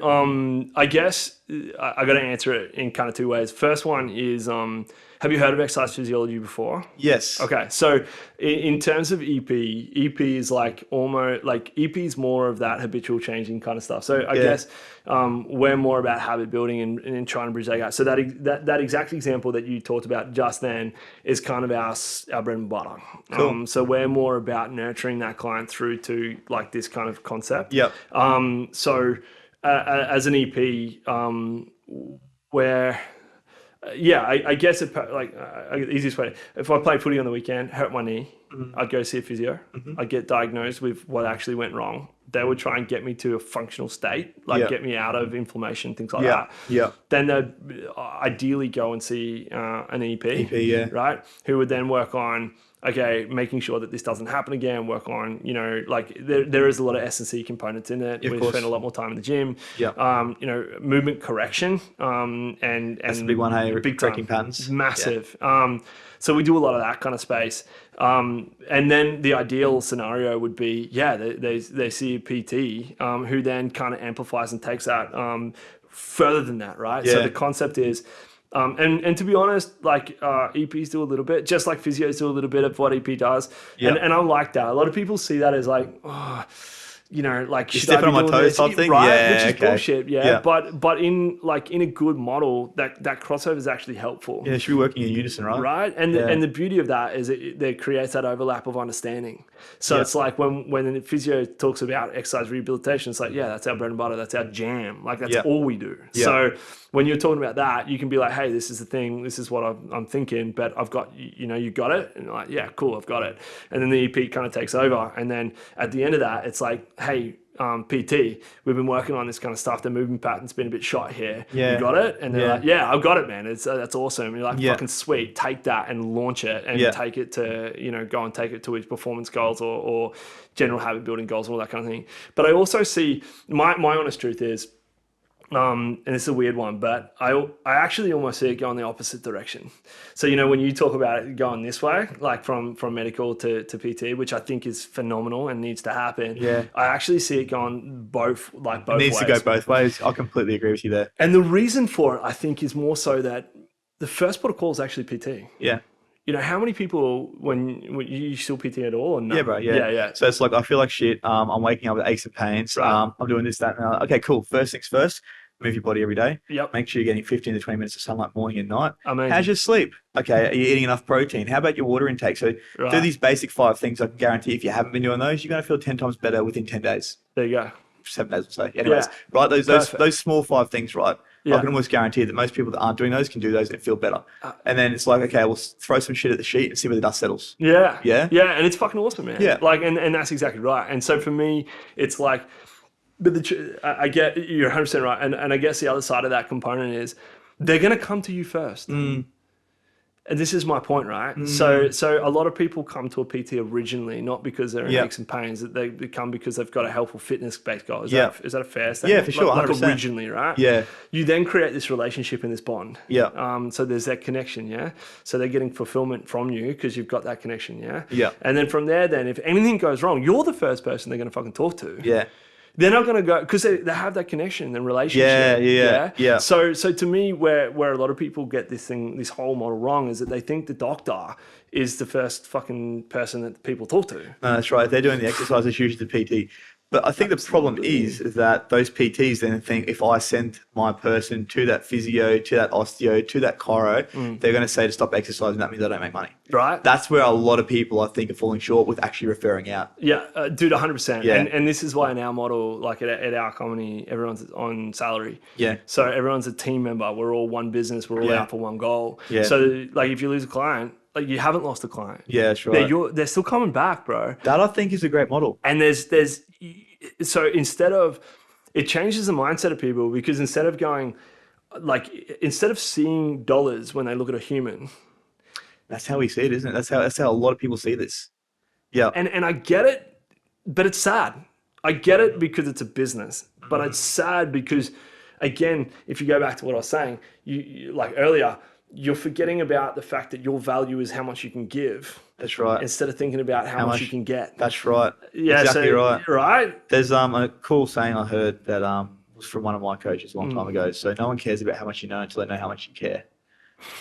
I guess I got to answer it in kind of two ways. First one is, have you heard of exercise physiology before? Yes. Okay. So in terms of EP is like almost like EP is more of that habitual changing kind of stuff. So I guess we're more about habit building and trying to bridge that gap. So that exact example that you talked about just then is kind of our bread and butter. Cool. So we're more about nurturing that client through to like this kind of concept. Yep. So as an EP, where I guess the easiest way, if I play footy on the weekend, hurt my knee, I'd go see a physio. I'd get diagnosed with what actually went wrong. They would try and get me to a functional state, get me out of inflammation, things like that. Yeah. Then they'd ideally go and see an EP, right? Who would then work on, making sure that this doesn't happen again, work on, there is a lot of S&C components in it. We spend a lot more time in the gym. Yeah. Movement correction. And that's a big one, hey? Big correcting patterns. Massive. Yeah. So we do a lot of that kind of space. And then the ideal scenario would be, they see a PT who then kind of amplifies and takes that further than that, right? Yeah. So the concept is, and to be honest, like EPs do a little bit, just like physios do a little bit of what EP does. Yeah. And I like that. A lot of people see that as like, you know, like You're should I be stepping on my doing toes this? type thing? Right? Yeah, Which is okay. bullshit. Yeah. Yeah. But in a good model, that crossover is actually helpful. Yeah, it should be working in unison, right? Right. And Yeah. and the beauty of that is it creates that overlap of understanding. So it's like when the physio talks about exercise rehabilitation, it's like, yeah, that's our bread and butter, that's our jam. Like that's all we do. Yeah. So when you're talking about that, you can be like, hey, this is the thing, this is what I'm thinking, but I've got, you know, you got it. And you're like, yeah, cool, I've got it. And then the EP kind of takes over. And then at the end of that, it's like, hey, PT, we've been working on this kind of stuff. The movement pattern's been a bit shot here. Yeah. You got it? And they're Yeah. like, yeah, I've got it, man. It's that's awesome. And you're like, Yeah. fucking sweet. Take that and launch it and Yeah. take it to, you know, go and take it to his performance goals or general habit building goals, all that kind of thing. But I also see my honest truth is, and it's a weird one, but I actually almost see it going the opposite direction. So, you know, when you talk about it going this way, like from medical to PT, which I think is phenomenal and needs to happen. Yeah. I actually see it going both It ways. needs to go both ways. I completely agree with you there. And the reason for it, I think, is more so that the first port of call is actually PT. Yeah. You know, how many people, when you still PT at all? Or no? Yeah, bro. Yeah. Yeah. So it's like, I feel like shit. I'm waking up with aches and pains. Right. I'm doing this, that, and that. Okay, cool. First things first, move your body every day. Yep. Make sure you're getting 15 to 20 minutes of sunlight morning and night. Amazing. How's your sleep? Okay, are you eating enough protein? How about your water intake? So do these basic 5 things. I can guarantee if you haven't been doing those, you're going to feel 10 times better within 10 days. There you go. 7 days, we'll say. Anyways, Yeah. right? Those small 5 things, right? Yeah. I can almost guarantee that most people that aren't doing those can do those and feel better. And then it's like, okay, we'll throw some shit at the sheet and see where the dust settles. Yeah. Yeah? Yeah. And it's fucking awesome, man. Yeah. Like, and that's exactly right. And so for me, it's like, but I get, you're 100% right. And I guess the other side of that component is they're going to come to you first. And this is my point, right? So a lot of people come to a PT originally, not because they're in aches and pains, that they come because they've got a health or fitness-based goal. Is that a fair statement? Yeah, for sure, Like 100%. originally, right? Yeah. You then create this relationship and this bond. Yeah. So there's that connection, yeah? So they're getting fulfillment from you because you've got that connection, yeah? Yeah. And then from there, then if anything goes wrong, you're the first person they're going to fucking talk to. Yeah. They're not going to go because they have that connection and relationship. Yeah. So to me, where a lot of people get this whole model wrong is that they think the doctor is the first fucking person that people talk to. No, that's right. If they're doing the exercise, it's usually the PT. But I think the problem is that those PTs then think if I send my person to that physio, to that osteo, to that chiro, they're going to say to stop exercising. That means I don't make money. Right. That's where a lot of people, I think, are falling short with actually referring out. Yeah, dude, 100%. Yeah. And this is why in our model, like at our company, everyone's on salary. Yeah. So everyone's a team member. We're all one business. We're all out for one goal. Yeah. So like if you lose a client, like you haven't lost a client. Yeah, that's right. They're still coming back, bro. That I think is a great model. And so instead of, it changes the mindset of people because instead of seeing dollars when they look at a human. That's how we see it, isn't it? That's how a lot of people see this. Yeah. And I get it, but it's sad. I get it because it's a business, but it's sad because, again, if you go back to what I was saying, you like earlier, you're forgetting about the fact that your value is how much you can give. That's right. Instead of thinking about how much you can get. That's right. Yeah, exactly right. Right? There's a cool saying I heard that was from one of my coaches a long time ago. So no one cares about how much you know until they know how much you care.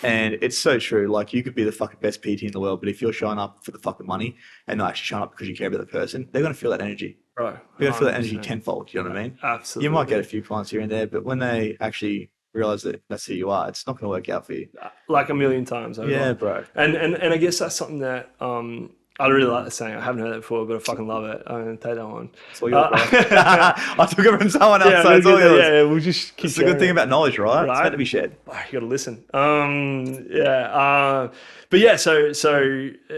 And it's so true. Like you could be the fucking best PT in the world, but if you're showing up for the fucking money and not actually showing up because you care about the person, they're going to feel that energy. Bro. They're going to feel that energy tenfold. You know what I mean? Absolutely. You might get a few clients here and there, but when they actually realize that that's who you are, it's not going to work out for you. Like a million times over. Yeah, bro. And I guess that's something that I really like the saying. I haven't heard that before, but I fucking love it. I'm going to take that one. It's all yours, bro. I took it from someone else, so it's all yours. Yeah, we'll just keep It's a good thing about knowledge, right? It's meant to be shared. Oh, you got to listen. But yeah, so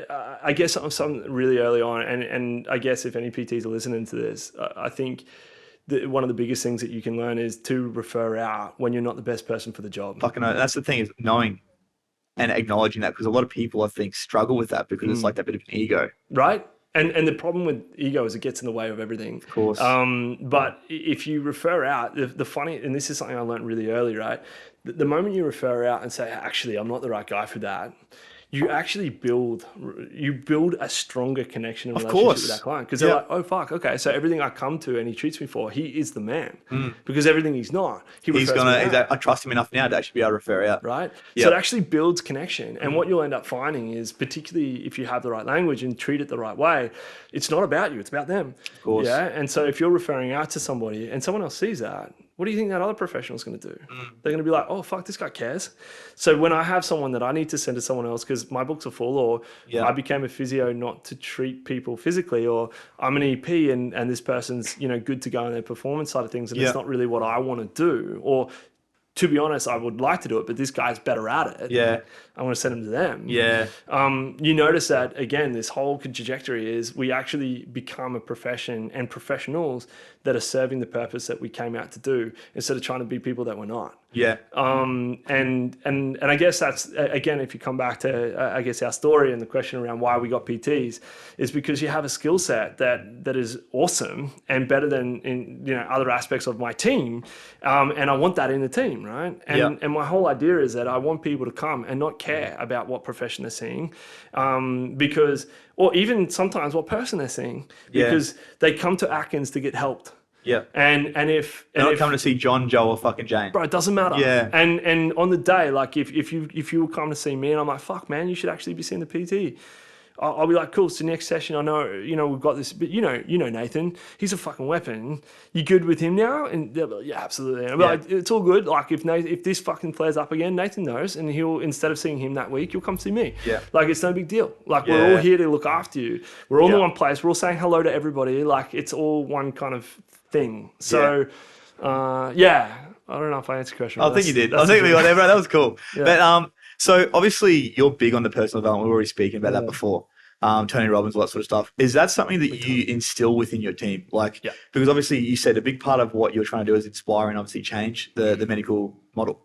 I guess something really early on, and I guess if any PTs are listening to this, I think one of the biggest things that you can learn is to refer out when you're not the best person for the job. Fucking know. That's the thing is knowing and acknowledging that, because a lot of people, I think, struggle with that because it's like that bit of an ego. Right? And the problem with ego is it gets in the way of everything. Of course. But if you refer out, the funny, and this is something I learned really early, right? The moment you refer out and say, actually, I'm not the right guy for that, you actually build a stronger connection and Of relationship course. with that client, because they're Yeah. like, oh fuck, okay, so everything I come to and he treats me for, he is the man, because everything he's not, He's refers me out. I trust him enough now to actually be able to refer out. Right? Yep. So it actually builds connection. And what you'll end up finding is, particularly if you have the right language and treat it the right way, it's not about you, it's about them. Of course. Yeah. And so if you're referring out to somebody and someone else sees that, what do you think that other professional is going to do? They're going to be like, oh, fuck, this guy cares. So when I have someone that I need to send to someone else because my books are full, or I became a physio not to treat people physically, or I'm an EP and this person's, good to go on their performance side of things, and it's not really what I want to do, or to be honest, I would like to do it, but this guy's better at it. Yeah. I want to send him to them. Yeah. You notice that, again, this whole trajectory is we actually become a profession and professionals that are serving the purpose that we came out to do, instead of trying to be people that we're not. Yeah. And I guess that's, again, if you come back to, I guess, our story and the question around why we got PTs, is because you have a skill set that is awesome and better than in other aspects of my team, and I want that in the team, right? And my whole idea is that I want people to come and not care about what profession they're seeing, because, or even sometimes what person they're seeing, because they come to Atkins to get helped. Yeah. And if they're not coming to see John, Joe, or fucking Jane. Bro, it doesn't matter. Yeah. And on the day, like if you were coming to see me and I'm like, fuck man, you should actually be seeing the PT. I'll be like, cool, so next session, I know, we've got this, but you know Nathan, he's a fucking weapon. You good with him now? And they'll be like, yeah, absolutely. And I'll be like, it's all good. Like if this fucking flares up again, Nathan knows, and he'll, instead of seeing him that week, you'll come see me. Yeah. Like it's no big deal. Like we're all here to look after you. We're all in one place. We're all saying hello to everybody. Like it's all one kind of thing. So, I don't know if I answered your question. I think you did. I think we got there, bro. That was cool. Yeah. But so obviously you're big on the personal development. We were already speaking about that before. Tony Robbins, all that sort of stuff. Is that something that you instill within your team? Like, because obviously you said a big part of what you're trying to do is inspire and obviously change the medical model.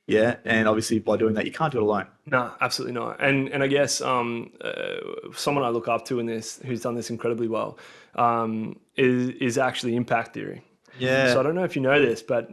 Yeah. And obviously by doing that, you can't do it alone. No, absolutely not. And I guess someone I look up to in this, who's done this incredibly well, is actually impact theory. Yeah. So I don't know if you know this, but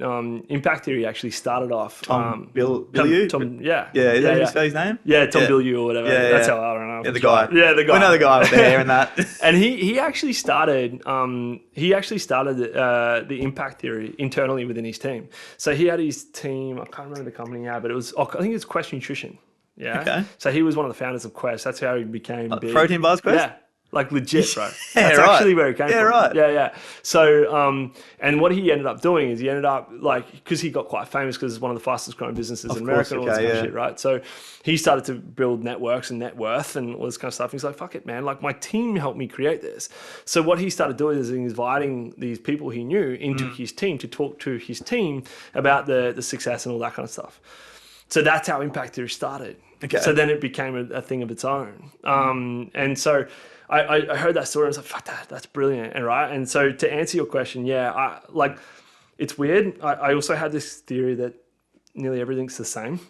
impact theory actually started off. Tom, yeah. Yeah. Is that how you say his name? Yeah, Tom Bilyeu or whatever. Yeah, That's how, I don't know. Yeah, the guy. Yeah, the guy. We know the guy with the hair and that. And he actually started the impact theory internally within his team. So he had his team, I can't remember the company now, but I think it's Quest Nutrition. Yeah. Okay. So he was one of the founders of Quest. That's how he became big. Protein bars Quest? Yeah. Like legit, bro. Yeah, That's actually where it came from. Right. Yeah. So, and what he ended up doing is he ended up because he got quite famous because it's one of the fastest growing businesses in America and all this kind of shit, right? So he started to build networks and net worth and all this kind of stuff. He's like, fuck it, man. Like my team helped me create this. So what he started doing is inviting these people he knew into his team to talk to his team about the success and all that kind of stuff. So that's how impact theory started. Okay. So then it became a thing of its own. And so I heard that story and I was like, fuck that's brilliant. And so to answer your question, it's weird. I also had this theory that nearly everything's the same.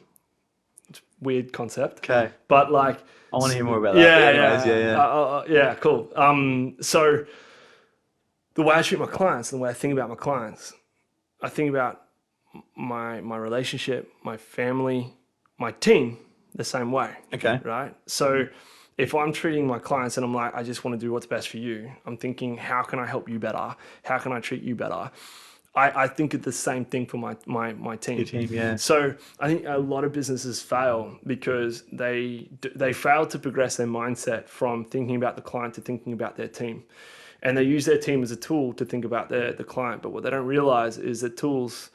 It's a weird concept. Okay. But like, I want to hear more about that. Yeah, cool. So the way I treat my clients and the way I think about my clients, I think about my relationship, my family, my team the same way. Okay. Right? So if I'm treating my clients and I'm like, I just want to do what's best for you, I'm thinking, how can I help you better? How can I treat you better? I think it's the same thing for my team. Your team, yeah. So I think a lot of businesses fail because they fail to progress their mindset from thinking about the client to thinking about their team. And they use their team as a tool to think about the client. But what they don't realize is that tools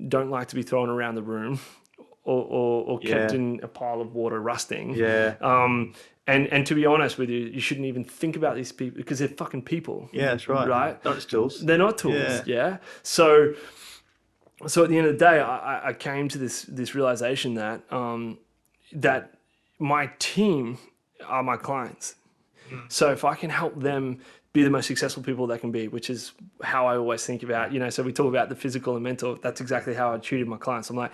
don't like to be thrown around the room or kept in a pile of water rusting. Yeah. And to be honest with you, you shouldn't even think about these people because they're fucking people. Yeah, that's right. Right? Not just tools. They're not tools. Yeah. So at the end of the day, I came to this realization that that my team are my clients. So if I can help them be the most successful people they can be, which is how I always think about, so we talk about the physical and mental. That's exactly how I treated my clients. I'm like,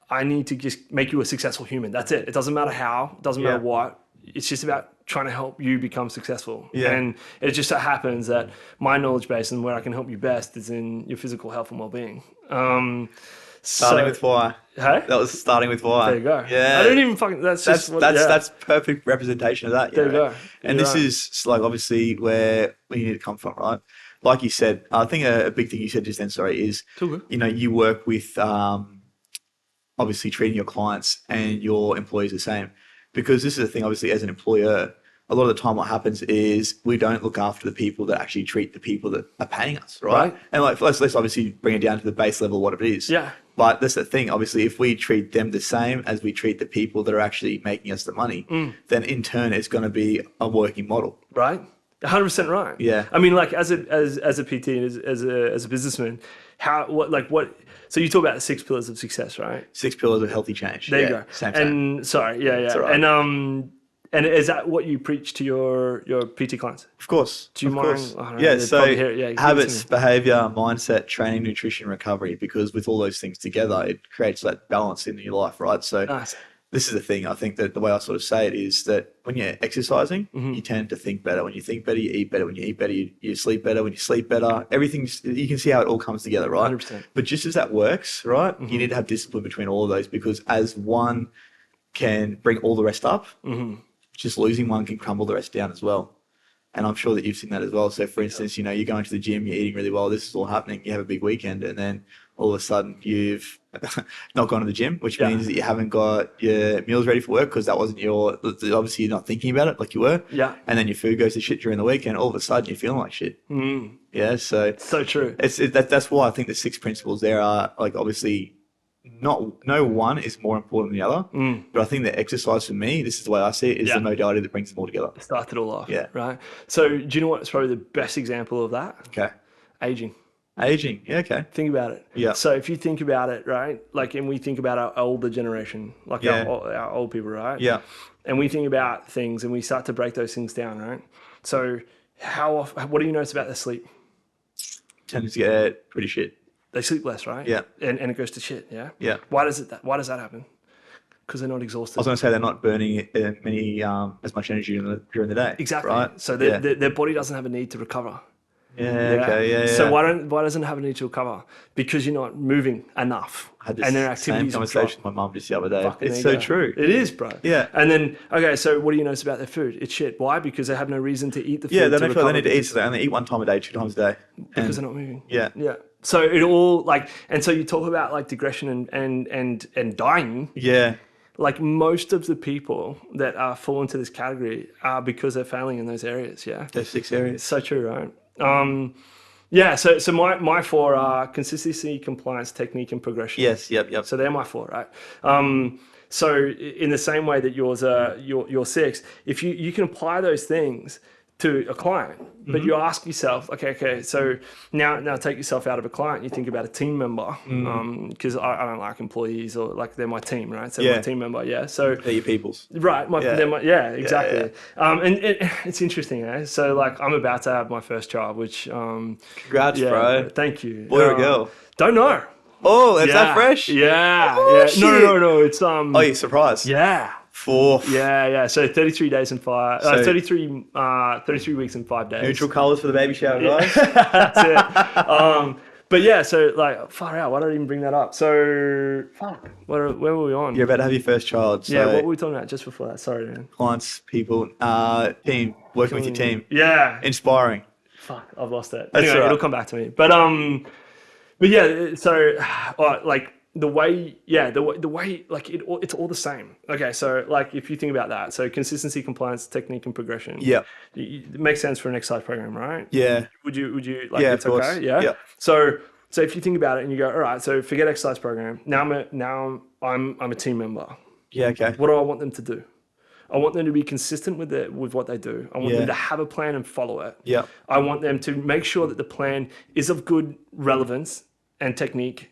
I need to just make you a successful human. That's it. It doesn't matter how, it doesn't matter what. It's just about trying to help you become successful. Yeah. And it just so happens that my knowledge base and where I can help you best is in your physical health and well-being. Starting with why. Hey? That was starting with why. There you go. Yeah. I don't even fucking. That's perfect representation of that. There you go. And this is like obviously where we need to come from, right? Like you said, I think a big thing you said just then, is you work with obviously treating your clients and your employees the same, because this is the thing. Obviously, as an employer, a lot of the time what happens is we don't look after the people that actually treat the people that are paying us, right? And like let's obviously bring it down to the base level, what it is. Yeah. But that's the thing. Obviously, if we treat them the same as we treat the people that are actually making us the money, then in turn it's going to be a working model. Right. 100% right. Yeah. I mean, like as a PT and as a businessman, so you talk about the 6 pillars of success, right? 6 pillars of healthy change. There you go. Same. And sorry, yeah. Right. And is that what you preach to your PT clients? Of course. Do you mind? So habits, behavior, mindset, training, nutrition, recovery, because with all those things together, it creates that balance in your life, right? So nice. This is the thing. I think that the way I sort of say it is that when you're exercising, you tend to think better. When you think better, you eat better. When you eat better, you sleep better. When you sleep better, everything, you can see how it all comes together, right? 100%. But just as that works, right, you need to have discipline between all of those, because as one can bring all the rest up, just losing one can crumble the rest down as well. And I'm sure that you've seen that as well. So for instance, you're going to the gym, you're eating really well, this is all happening, you have a big weekend, and then all of a sudden you've not gone to the gym, which means that you haven't got your meals ready for work because that wasn't obviously you're not thinking about it like you were. Yeah. And then your food goes to shit during the weekend, all of a sudden you're feeling like shit. Yeah. So true. That's why I think the 6 principles there are like obviously no one is more important than the other, but I think that exercise for me, this is the way I see it, is the modality that brings them all together. Starts it all off. Yeah. Right. So do you know what's probably the best example of that? Okay. Aging. Yeah. Okay. Think about it. Yeah. So if you think about it, right, like, and we think about our older generation, like our old people, right? Yeah. And we think about things and we start to break those things down, right? So what do you notice about their sleep? Tends to get pretty shit. They sleep less, right? Yeah. And it goes to shit, yeah? Yeah. Why does that happen? Because they're not exhausted. I was going to say they're not burning as much energy during the day. Exactly. Right? So their body doesn't have a need to recover. Yeah. So why doesn't it have a need to recover? Because you're not moving enough. I had this and their activities same conversation with my mum just the other day. Fucking it's so true. It is, bro. Yeah. And then, okay, so what do you notice about their food? It's shit. Why? Because they have no reason to eat the food. Yeah, they don't feel they need to eat, so they only eat 1 time a day, 2 times a day. Because they're not moving. Yeah. Yeah. So it all and so you talk about like digression and dying. Yeah. Like most of the people that fall into this category are because they're failing in those areas. Yeah. Those 6 areas. It's so true, right? Yeah. So my 4 are consistency, compliance, technique, and progression. Yes. Yep. So they're my 4, right? So in the same way that yours are your 6, if you can apply those things to a client, but you ask yourself, okay, so now take yourself out of a client, you think about a team member, because I don't like employees, or like they're my team, right? So my team member, so they're your peoples, right? Exactly. And it's interesting, eh? So like I'm about to have my first child, which congrats, bro. Thank you. Boy or girl? Don't know. Oh, that's that fresh? Yeah. Oh, yeah. Shit. No. It's Oh, you're surprised? Yeah. 4. Yeah. So 33 days and 5. 33 weeks and 5 days. Neutral colours for the baby shower, guys. That's it. But yeah, so like far out. Why don't I even bring that up? So fuck. Where were we on? You're about to have your first child. So what were we talking about just before that? Sorry, man. Clients, people, team, working with your team. Yeah. Inspiring. Fuck, I've lost it. That's Anyway, right. It'll come back to me. But yeah. So like. The way, like it's all the same. Okay, so like if you think about that, so consistency, compliance, technique, and progression. Yeah, it makes sense for an exercise program, right? Yeah. Would you like? Yeah, it's of course. Okay. Yeah. Yeah. So if you think about it and you go, all right, so forget exercise program. Now I'm a team member. Yeah. Okay. What do I want them to do? I want them to be consistent with what they do. I want them to have a plan and follow it. Yeah. I want them to make sure that the plan is of good relevance and technique.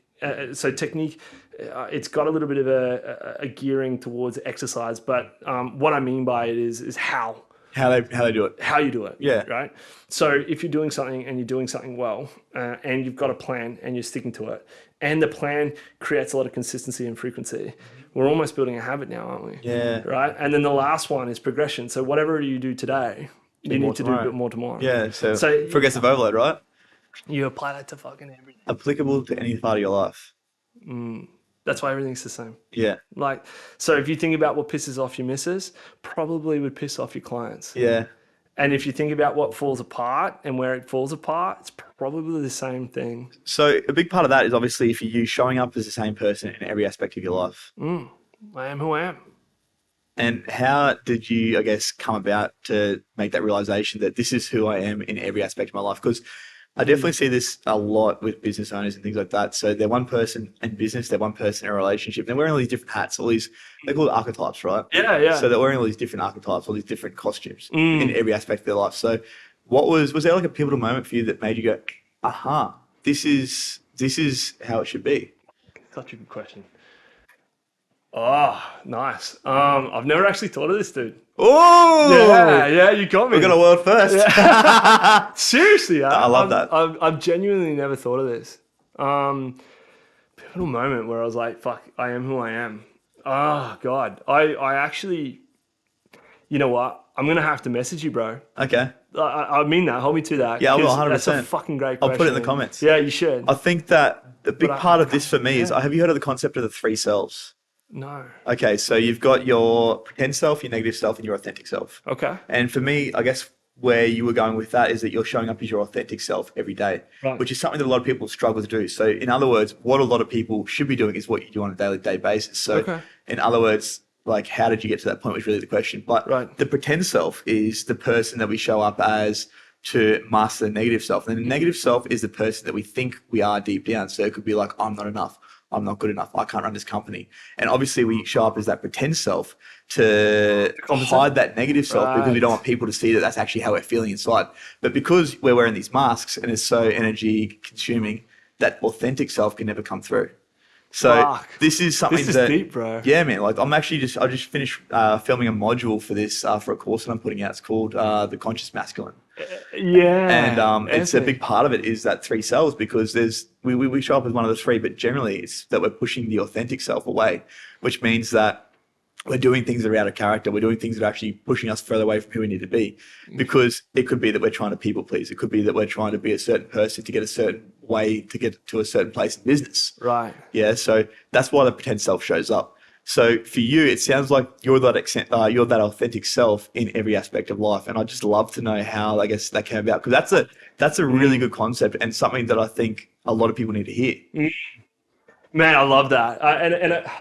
So technique, it's got a little bit of a gearing towards exercise, but what I mean by it is how they do it, how you do it. Yeah. Right. So if you're doing something and you're doing something well, and you've got a plan and you're sticking to it, and the plan creates a lot of consistency and frequency, we're almost building a habit now, aren't we? Yeah. Right. And then the last one is progression. So whatever you do today, you need to do a bit more tomorrow. Yeah. So progressive overload, right? You apply that to fucking everything. Applicable to any part of your life. That's why everything's the same. Yeah. Like, so if you think about what pisses off your missus, probably would piss off your clients. Yeah. And if you think about what falls apart and where it falls apart, it's probably the same thing. So a big part of that is obviously for you showing up as the same person in every aspect of your life. I am who I am. And how did you, I guess, come about to make that realization that this is who I am in every aspect of my life? Because I definitely see this a lot with business owners and things like that. So they're one person in business, they're one person in a relationship. They're wearing all these different hats, all these, they call it archetypes, right? Yeah. So they're wearing all these different archetypes, all these different costumes in every aspect of their life. So was there like a pivotal moment for you that made you go, aha, this is how it should be? Such a good question. Oh, nice. I've never actually thought of this, dude. Oh, yeah, you got me. we got a world first. Yeah. Seriously, I love that. I've genuinely never thought of this. Pivotal moment where I was like, "Fuck, I am who I am." Oh God, I actually, you know what? I'm gonna have to message you, bro. Okay. I mean that. Hold me to that. Yeah, I will 100%. That's a fucking great question. I'll put it in the comments. Yeah, you should. I think that the big part of this for me is, have you heard of the concept of the 3 selves? No. Okay, so you've got your pretend self, your negative self, and your authentic self. Okay. And for me, I guess where you were going with that is that you're showing up as your authentic self every day, which is something that a lot of people struggle to do. So in other words, what a lot of people should be doing is what you do on a daily basis. So in other words, like, how did you get to that point was really the question. But the pretend self is the person that we show up as to master the negative self. And the negative self is the person that we think we are deep down. So it could be like, I'm not enough. I'm not good enough. I can't run this company. And obviously we show up as that pretend self to hide that negative self because we don't want people to see that that's actually how we're feeling inside. But because we're wearing these masks and it's so energy consuming, that authentic self can never come through. So this is something this is deep, bro. Yeah, man. Like I just finished filming a module for this for a course that I'm putting out. It's called The Conscious Masculine. Yeah. And it's a big part of it is that 3 selves, because we show up as one of the 3, but generally it's that we're pushing the authentic self away, which means that we're doing things that are out of character. We're doing things that are actually pushing us further away from who we need to be, because it could be that we're trying to people please. It could be that we're trying to be a certain person to get a certain way to get to a certain place in business. Right. Yeah. So that's why the pretend self shows up. So for you, it sounds like you're that authentic self in every aspect of life. And I'd just love to know how, I guess, that came about, because that's a really good concept and something that I think a lot of people need to hear. Man, I love that.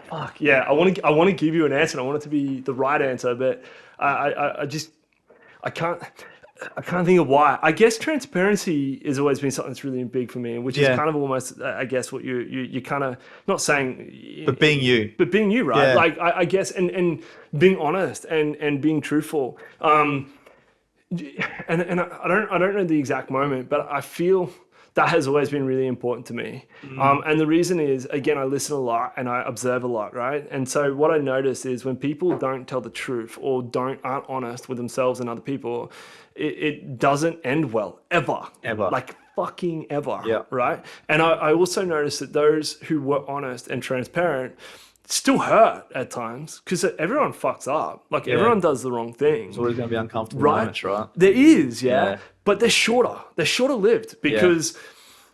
Fuck yeah, I want to give you an answer. And I want it to be the right answer, but I can't think of why. I guess transparency has always been something that's really big for me, which is kind of almost, I guess, what you kind of not saying, but being you, right? Yeah. Like I guess, and being honest and being truthful. And I don't know the exact moment, but I feel that has always been really important to me. And the reason is, again, I listen a lot and I observe a lot, right? And so what I notice is when people don't tell the truth or aren't honest with themselves and other people, it doesn't end well, ever. Like fucking ever, right? And I also noticed that those who were honest and transparent still hurt at times, because everyone fucks up. Like everyone does the wrong thing. It's always going to be uncomfortable moments, right? There is, but they're shorter. They're shorter lived, because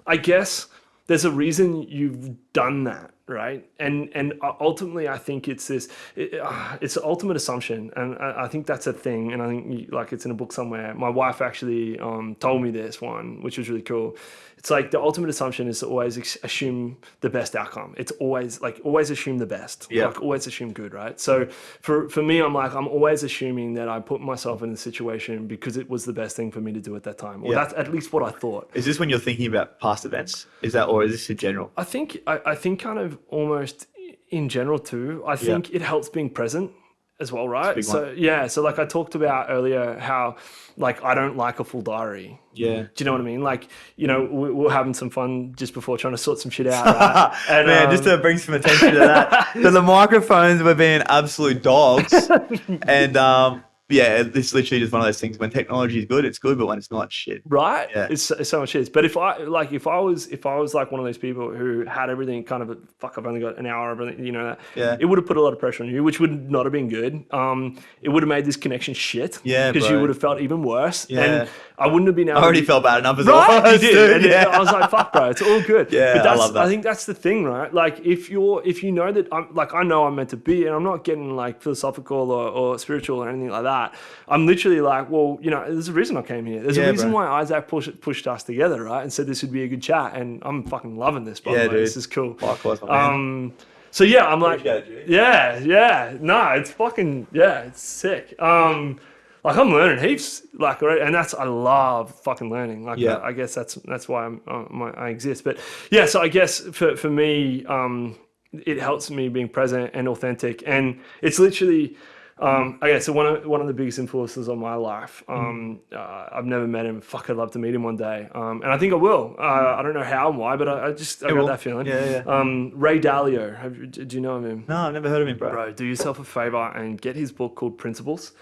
I guess there's a reason you've done that, right? And ultimately, I think it's it's the ultimate assumption, and I think that's a thing. And I think like it's in a book somewhere. My wife actually told me this one, which was really cool. It's like the ultimate assumption is to always assume the best outcome. It's always assume the best. Like always assume good, right? So for me, I'm always assuming that I put myself in a situation because it was the best thing for me to do at that time. Or that's at least what I thought. Is this when you're thinking about past events? Or is this in general? I think kind of almost in general too. I think it helps being present as well, right? So like I talked about earlier, how like I don't like a full diary. Yeah. Do you know what I mean? Like, you know, we were having some fun just before trying to sort some shit out, right? And, man, just to bring some attention to that. So the microphones were being absolute dogs. And yeah, it's literally just one of those things. When technology is good, it's good, but when it's not, shit. Right? Yeah. It's so much shit. But if I was like one of those people who had everything kind of fuck, I've only got an hour of everything, you know that. Yeah. It would have put a lot of pressure on you, which would not have been good. It would have made this connection shit. Yeah, because you bro. would have felt even worse. Yeah. And I wouldn't have been able I already to felt bad enough as right, well. you did. Dude, And yeah. I was like, fuck, bro, it's all good. Yeah, but I love that. I think that's the thing, right? Like if you know that I'm like, I know I'm meant to be, and I'm not getting like philosophical or spiritual or anything like that. I'm literally like, well, you know, there's a reason I came here. There's a reason why Isaac pushed us together, right? And said this would be a good chat, and I'm fucking loving this, by the way. Dude. This is cool. Likewise, my man. So yeah, I'm like, Appreciate it, yeah, no, it's fucking, yeah, it's sick. Like I'm learning heaps, like, and I love fucking learning. Like, Yeah. I guess that's why I exist. But yeah, so I guess for me, it helps me being present and authentic, and it's literally. Okay, so one of the biggest influences on my life. I've never met him. Fuck, I'd love to meet him one day. And I think I will. I don't know how and why, but I got that feeling. Yeah. Ray Dalio. Do you know of him? No, I've never heard of him, bro. Bro, do yourself a favor and get his book called Principles.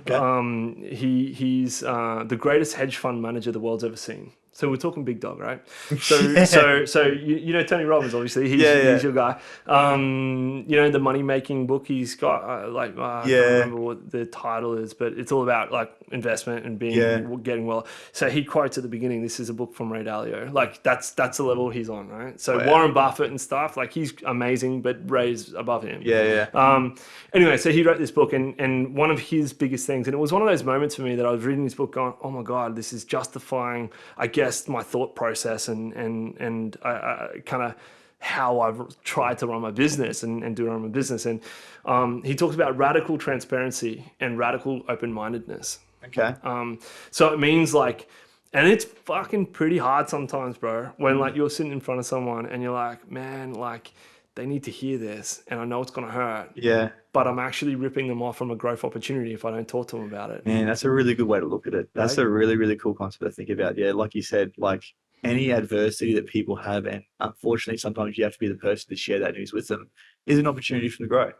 Okay. He's the greatest hedge fund manager the world's ever seen. So we're talking big dog, right? So you know Tony Robbins, obviously. He's your guy. You know the money making book he's got. I can't remember what the title is, but it's all about like investment and getting well. So he quotes at the beginning, "This is a book from Ray Dalio." Like that's the level he's on, right? So Warren Buffett and stuff, like he's amazing, but Ray's above him. Anyway, so he wrote this book, and one of his biggest things, and it was one of those moments for me that I was reading this book, going, "Oh my god, this is justifying, I guess, my thought process and kind of how I've tried to run my business and do run my business." And he talks about radical transparency and radical open-mindedness. Okay. So it means like, and it's fucking pretty hard sometimes, bro, when like you're sitting in front of someone and you're like, man, like they need to hear this, and I know it's gonna hurt. Yeah. But I'm actually ripping them off from a growth opportunity if I don't talk to them about it. Man, that's a really good way to look at it. That's a really, really cool concept to think about. Yeah, like you said, like any adversity that people have, and unfortunately, sometimes you have to be the person to share that news with them, is an opportunity for them to grow.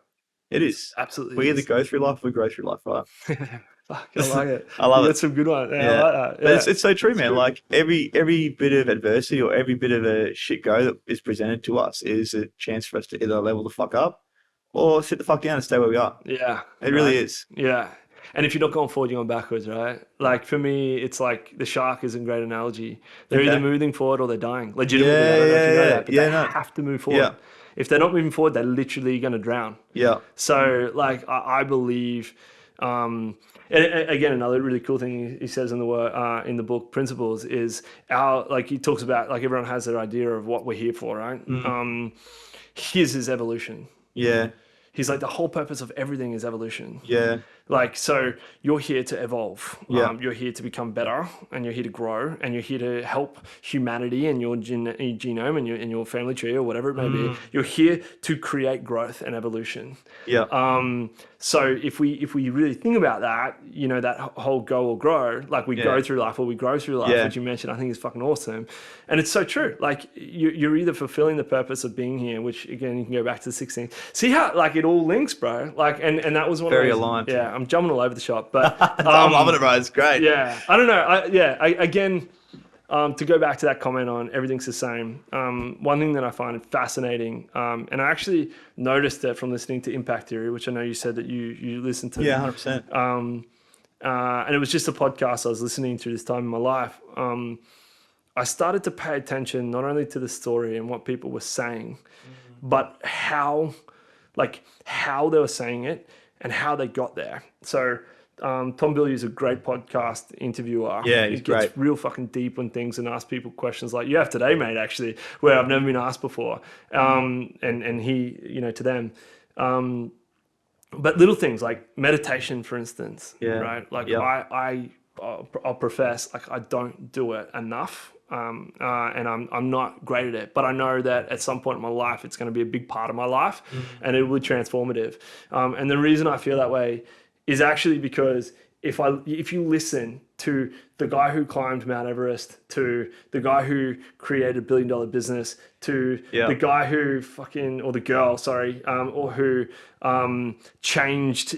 It is. Absolutely. We either go through life or we grow through life, right? Fuck, I like it. I love it. That's some good one. Yeah, I like that. Yeah. But it's so true, man. Like every bit of adversity or every bit of a shit go that is presented to us is a chance for us to either level the fuck up or sit the fuck down and stay where we are. Yeah. It really is. Yeah. And if you're not going forward, you're going backwards, right? Like for me, it's like the shark is a great analogy. They're either moving forward or they're dying. Legitimately, I don't know if you know that, but they have to move forward. Yeah. If they're not moving forward, they're literally going to drown. Yeah. So like I believe, and again, another really cool thing he says in the book Principles is like he talks about like everyone has their idea of what we're here for, right? His is evolution. Yeah. He's like, the whole purpose of everything is evolution. Yeah. Like, so you're here to evolve. Yeah. You're here to become better, and you're here to grow, and you're here to help humanity and your genome and your family tree or whatever it may be. You're here to create growth and evolution. Yeah. So if we really think about that, you know, that whole go or grow, like we go through life or we grow through life, which you mentioned, I think is fucking awesome. And it's so true. Like you're either fulfilling the purpose of being here, which again, you can go back to the 16. See how like it all links, bro. Like, and that was one Very of those, aligned. Yeah, I'm jumping all over the shop, but I'm loving it, bro. It's great. yeah, I don't know. Again, to go back to that comment on everything's the same, one thing that I find fascinating, and I actually noticed it from listening to Impact Theory, which I know you said that you listened to. Yeah, 100%. And it was just a podcast I was listening to this time in my life. I started to pay attention not only to the story and what people were saying, but how they were saying it and how they got there. So Tom Billy is a great podcast interviewer. Yeah, he's he gets great. real fucking deep on things and asks people questions like you have today, mate, actually, where I've never been asked before. And he, you know, to them. But little things like meditation, for instance, right? Like I'll profess, like I don't do it enough. And I'm not great at it, but I know that at some point in my life, it's going to be a big part of my life and it will be transformative. And the reason I feel that way is actually because if you listen to the guy who climbed Mount Everest, to the guy who created $1 billion business, to the guy who or the girl, sorry, or who changed,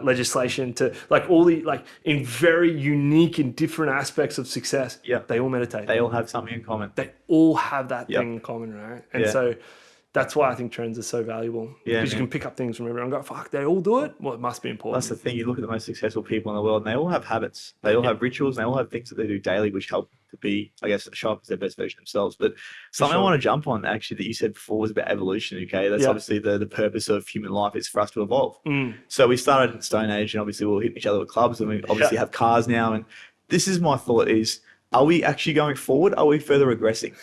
legislation, to like all the, like, in very unique and different aspects of success. They all meditate. They all have something in common. They all have that thing in common, right? And so that's why I think trends are so valuable. Because you can pick up things from everyone and go, fuck, they all do it? Well, it must be important. That's the thing. You look at the most successful people in the world, and they all have habits. They all have rituals, and they all have things that they do daily, which help to be, I guess, show up as their best version of themselves. But something I want to jump on, actually, that you said before was about evolution, okay? That's obviously the purpose of human life is for us to evolve. So we started in the Stone Age, and obviously we'll hit each other with clubs, and we obviously have cars now. And this is my thought is, are we actually going forward? Are we further regressing?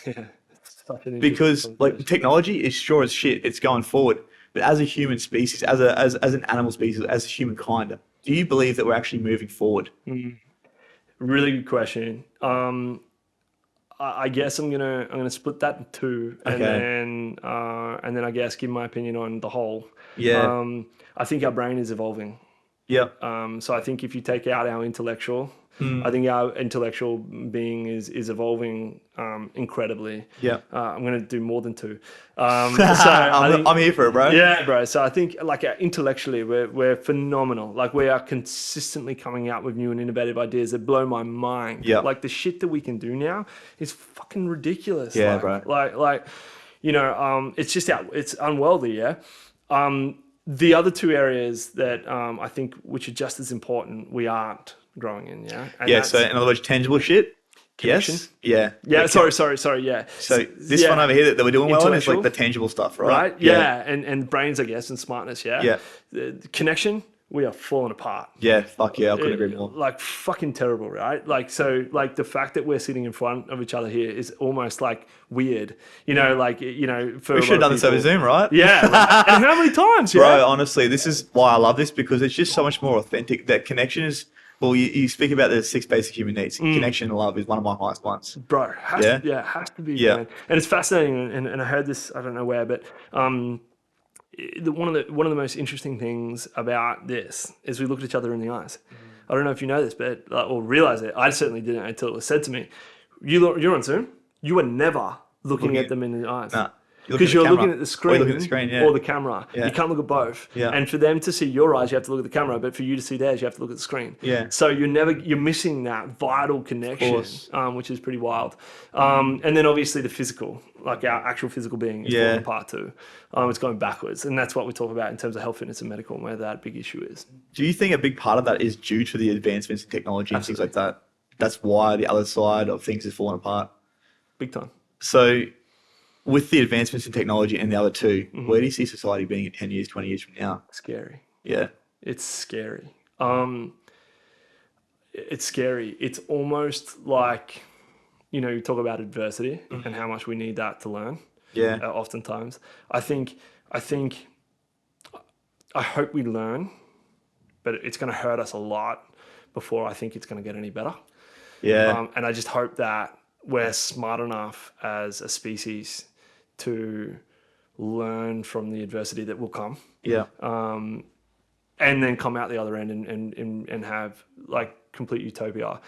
Because like technology is sure as shit, it's going forward. But as a human species, as an animal species, as humankind, do you believe that we're actually moving forward? Really good question. I guess I'm gonna split that in two, and then I guess give my opinion on the whole. I think our brain is evolving. So I think if you take out our intellectual, I think our intellectual being is evolving incredibly. I'm going to do more than two. I'm here for it, bro. Yeah, bro. So I think like intellectually, we're phenomenal. Like we are consistently coming out with new and innovative ideas that blow my mind. Like the shit that we can do now is fucking ridiculous. Bro. Like it's just it's unworldly. The other two areas that I think which are just as important, we aren't growing in. So in other words, tangible shit. Connection. Yes. Sorry. So this one over here that we're doing well on is like the tangible stuff, right? And brains, I guess, and smartness. The connection, we are falling apart. Fuck yeah, I couldn't agree more. Like fucking terrible, right? Like so, like the fact that we're sitting in front of each other here is almost like weird. For we should have done this over Zoom, right? And how many times, bro? Honestly, this is why I love this, because it's just so much more authentic. That connection is. Well, you speak about the 6 basic human needs. Connection and love is one of my highest ones. Bro, has to be. Man. And it's fascinating. And I heard this, I don't know where, but one of the most interesting things about this is we look at each other in the eyes. I don't know if you know this, but or realize it. I certainly didn't until it was said to me. You're on Zoom. You are never looking at them in the eyes. Nah. Because you're looking at the screen, or the camera. You can't look at both. And for them to see your eyes, you have to look at the camera. But for you to see theirs, you have to look at the screen. So you're missing that vital connection, which is pretty wild. And then obviously the physical, like our actual physical being is falling apart too. It's going backwards. And that's what we talk about in terms of health, fitness, and medical, and where that big issue is. Do you think a big part of that is due to the advancements in technology and things like that? That's why the other side of things is falling apart? Big time. So with the advancements in technology and the other two, where do you see society being in 10 years, 20 years from now? Scary. It's scary. It's scary. It's almost like, you talk about adversity and how much we need that to learn. Oftentimes. I hope we learn, but it's going to hurt us a lot before I think it's going to get any better. And I just hope that we're smart enough as a species to learn from the adversity that will come. And then come out the other end and have like complete utopia,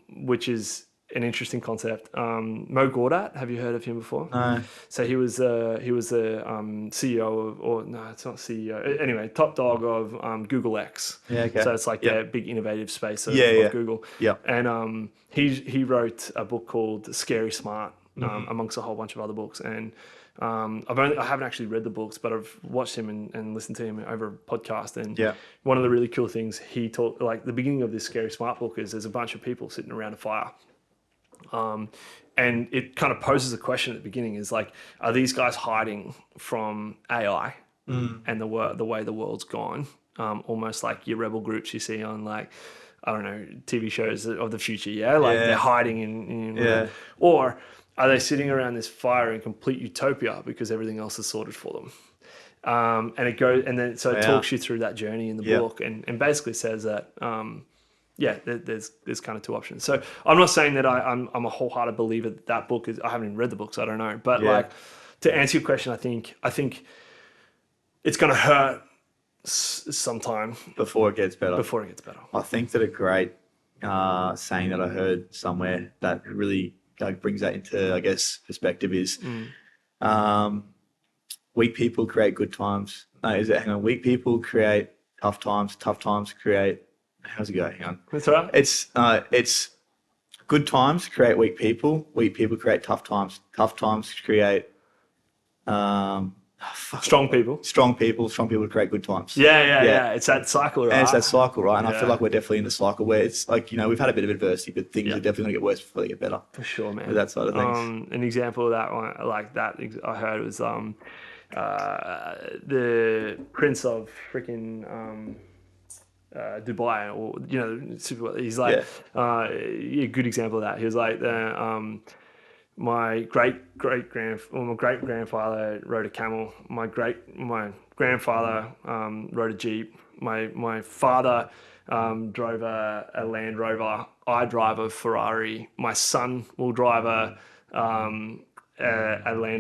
which is an interesting concept. Mo Gawdat, have you heard of him before? No. So he was the CEO of, it's not CEO. Anyway, top dog of Google X. So it's like the big innovative space of Google. And he wrote a book called Scary Smart, amongst a whole bunch of other books. And I haven't actually read the books, but I've watched him and listened to him over a podcast. And one of the really cool things he taught, like the beginning of this Scary Smart book, is there's a bunch of people sitting around a fire. And it kind of poses a question at the beginning, is like, are these guys hiding from AI and the way the world's gone? Almost like your rebel groups you see on, like, I don't know, TV shows of the future. They're hiding in or are they sitting around this fire in complete utopia because everything else is sorted for them? And it goes, and then so it talks you through that journey in the book, and basically says that there's kind of two options. So I'm not saying that I'm a wholehearted believer that book is. I haven't even read the book, so I don't know. But like, to answer your question, I think it's going to hurt sometime before it gets better. before it gets better. I think that a great saying that I heard somewhere that really brings that into, I guess, perspective is weak people create good times. No, hang on. Weak people create tough times create, how's it go? Hang on. That's all right. It's good times create weak people create tough times create Strong people. strong people create good times. Yeah. It's that cycle, right? And it's that cycle, right? And I feel like we're definitely in the cycle where it's like, we've had a bit of adversity, but things are definitely going to get worse before they get better. For sure, man. With that side of things. An example of that one, like that I heard was the Prince of freaking Dubai, or super. He's like a good example of that. He was like my great grandfather rode a camel. My grandfather rode a Jeep. My father drove a Land Rover. I drive a Ferrari. My son will drive a Land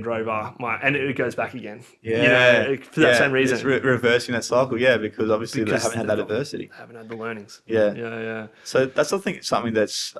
Rover. And it goes back again. Yeah, for that same reason. It's reversing that cycle. Because obviously they haven't had that adversity. They haven't had the learnings. Yeah. So that's, I think, something that's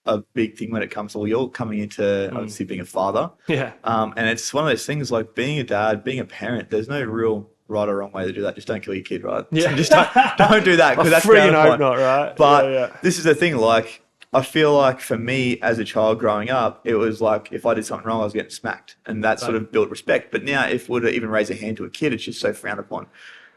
a big thing when it comes to, you're coming into obviously being a father. Yeah. And it's one of those things like being a dad, being a parent, there's no real right or wrong way to do that. Just don't kill your kid, right? Yeah. Just don't do that, because that's freaking frowned hope upon. not, right? But this is the thing, like, I feel like for me as a child growing up, it was like if I did something wrong, I was getting smacked, and that sort of built respect. But now if we were to even raise a hand to a kid, it's just so frowned upon.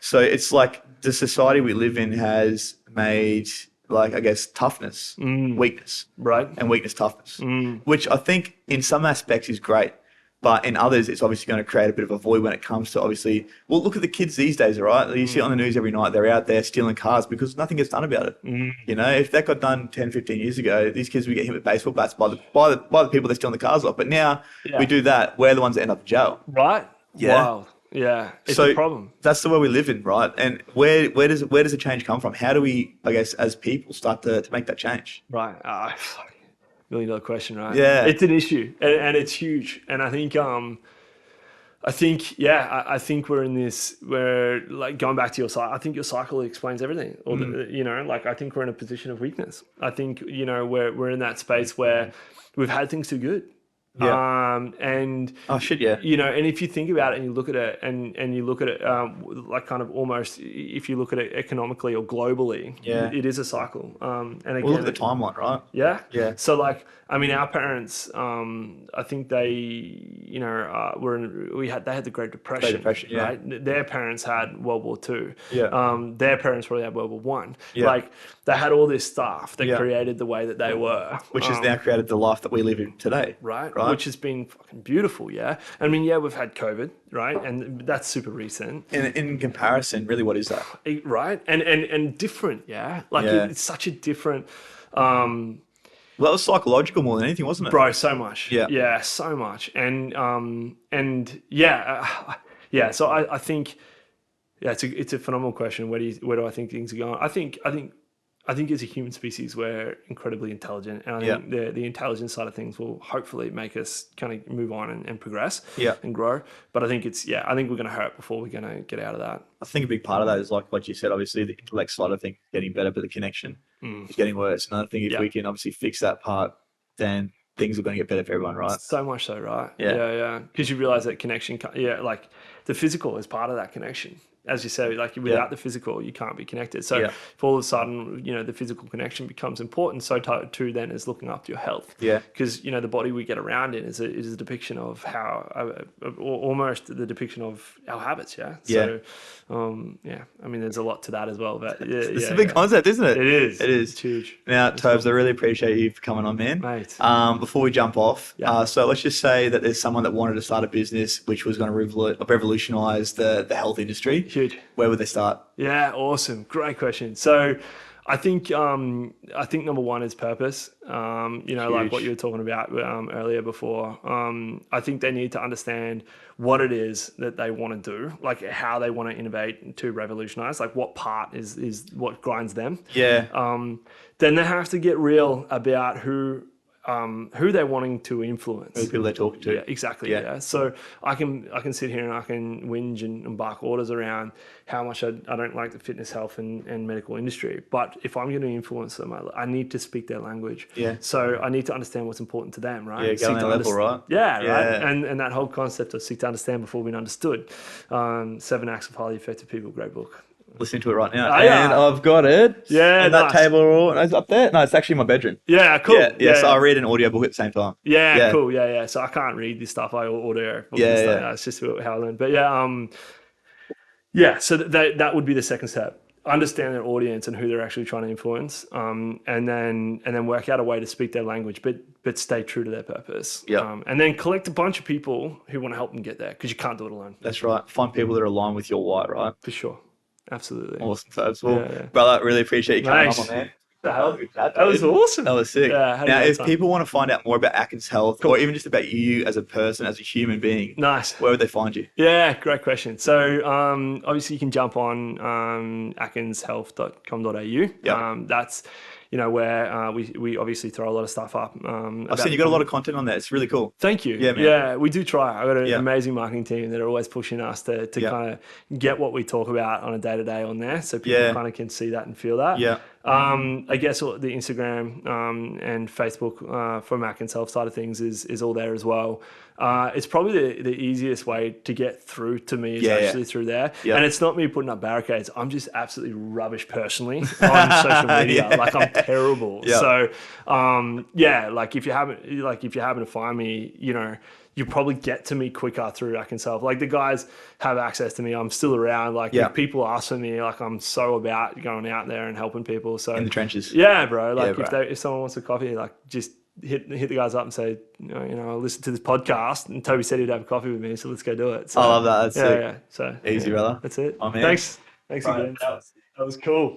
So it's like the society we live in has made, like, I guess, toughness, weakness, Right. and weakness, toughness, which I think in some aspects is great. But in others, it's obviously going to create a bit of a void when it comes to, obviously, well, look at the kids these days, all right? You see it on the news every night. They're out there stealing cars because nothing gets done about it. If that got done 10, 15 years ago, these kids would get hit with baseball bats by the people they're stealing the cars off. But now we do that. We're the ones that end up in jail. Right? Yeah. Wow. Yeah. It's a problem. That's the way we live in, right? And where does the change come from? How do we, I guess, as people start to make that change? Right. $1 million question, right? Yeah. It's an issue, and it's huge. And I think we're in this, where, like, going back to your cycle, I think your cycle explains everything. Or I think we're in a position of weakness. I think, we're in that space where we've had things too good. And and if you think about it and you look at it and you look at it like kind of almost, if you look at it economically or globally, it is a cycle. And again, We'll look at the timeline, right? Yeah. So, like, I mean, our parents, I think they, they had the Great Depression. Right? Their parents had World War II. Their parents probably had World War One. Like, they had all this stuff that created the way that they were, which has now created the life that we live in today. Right. Which has been fucking beautiful. Yeah. I mean, we've had COVID, right, and that's super recent. In comparison, really, what is that? Right. And different. Yeah. Like, it's such a different. Well, that was psychological more than anything, wasn't it? Bro, so much. Yeah, so much. And so I think, it's a phenomenal question. Where do I think things are going? I think as a human species, we're incredibly intelligent, and I think the intelligence side of things will hopefully make us kind of move on and progress and grow. But I think I think we're going to hurt before we're going to get out of that. I think a big part of that is, like what you said, obviously the intellect side of things is getting better, but the connection is getting worse. And I think if we can obviously fix that part, then things are going to get better for everyone, right? So much so, right? Yeah. Because you realize that connection, like the physical is part of that connection. As you say, like, without the physical, you can't be connected. So if all of a sudden, the physical connection becomes important, so too then is looking after your health. Because, the body we get around in is a depiction of how, almost the depiction of our habits. So, I mean, there's a lot to that as well. But it's a big concept, isn't it? It is. It's huge. Now, Tobes, I really appreciate you for coming on, man. Mate. Before we jump off, so let's just say that there's someone that wanted to start a business which was going to revolutionize the health industry. Huge. Where would they start? Yeah, awesome. Great question. So I think number one is purpose. Like what you were talking about earlier before. I think they need to understand what it is that they want to do, like how they want to innovate to revolutionize, like what part is what grinds them. Yeah. Then they have to get real about who who they're wanting to influence. The people they're talking to. Yeah, exactly. Yeah. So I can sit here and I can whinge and bark orders around how much I don't like the fitness, health, and medical industry. But if I'm going to influence them, I need to speak their language. Yeah. So I need to understand what's important to them, right? Yeah, get on their level, right? Yeah, right. And that whole concept of seek to understand before being understood. 7 Acts of Highly Effective People, great book. Listening to it right now. Yeah. And I've got it. Yeah, on that table. It's up there. No, it's actually in my bedroom. Yeah, cool. Yeah. So I read an audiobook at the same time. Yeah, cool. Yeah. So I can't read this stuff. I audio books and stuff. It's just how I learn. But so that would be the second step. Understand their audience and who they're actually trying to influence, and then work out a way to speak their language, but stay true to their purpose. Yeah. And then collect a bunch of people who want to help them get there, because you can't do it alone. That's right. Find people that are aligned with your why, right? For sure. Absolutely. Awesome, folks. Well, brother, really appreciate you coming up on there. That was awesome. That was sick. Yeah, now, if people want to find out more about Atkins Health, or even just about you as a person, as a human being, where would they find you? Yeah, great question. So obviously you can jump on atkinshealth.com.au. Yep. That's where we obviously throw a lot of stuff up. I've seen you got a lot of content on there. It's really cool. Thank you. Yeah, man. Yeah, we do try. I've got an amazing marketing team that are always pushing us to kind of get what we talk about on a day-to-day on there, so people kind of can see that and feel that. Yeah. I guess the Instagram and Facebook from Atkins Health side of things is all there as well. It's probably the easiest way to get through to me is actually through there. Yeah. And it's not me putting up barricades. I'm just absolutely rubbish personally on social media. Like I'm terrible. Yeah. So like if you happen to find me, you probably get to me quicker through Atkins Health. Like the guys have access to me. I'm still around. Like if people ask for me, like I'm so about going out there and helping people. So in the trenches. Yeah, bro. Like if someone wants a coffee, like just hit the guys up and say, I listened to this podcast and Toby said he'd have a coffee with me, so let's go do it. So, I love that. That's sick. Yeah. So easy, brother. That's it. Oh, man. Thanks again. That was cool.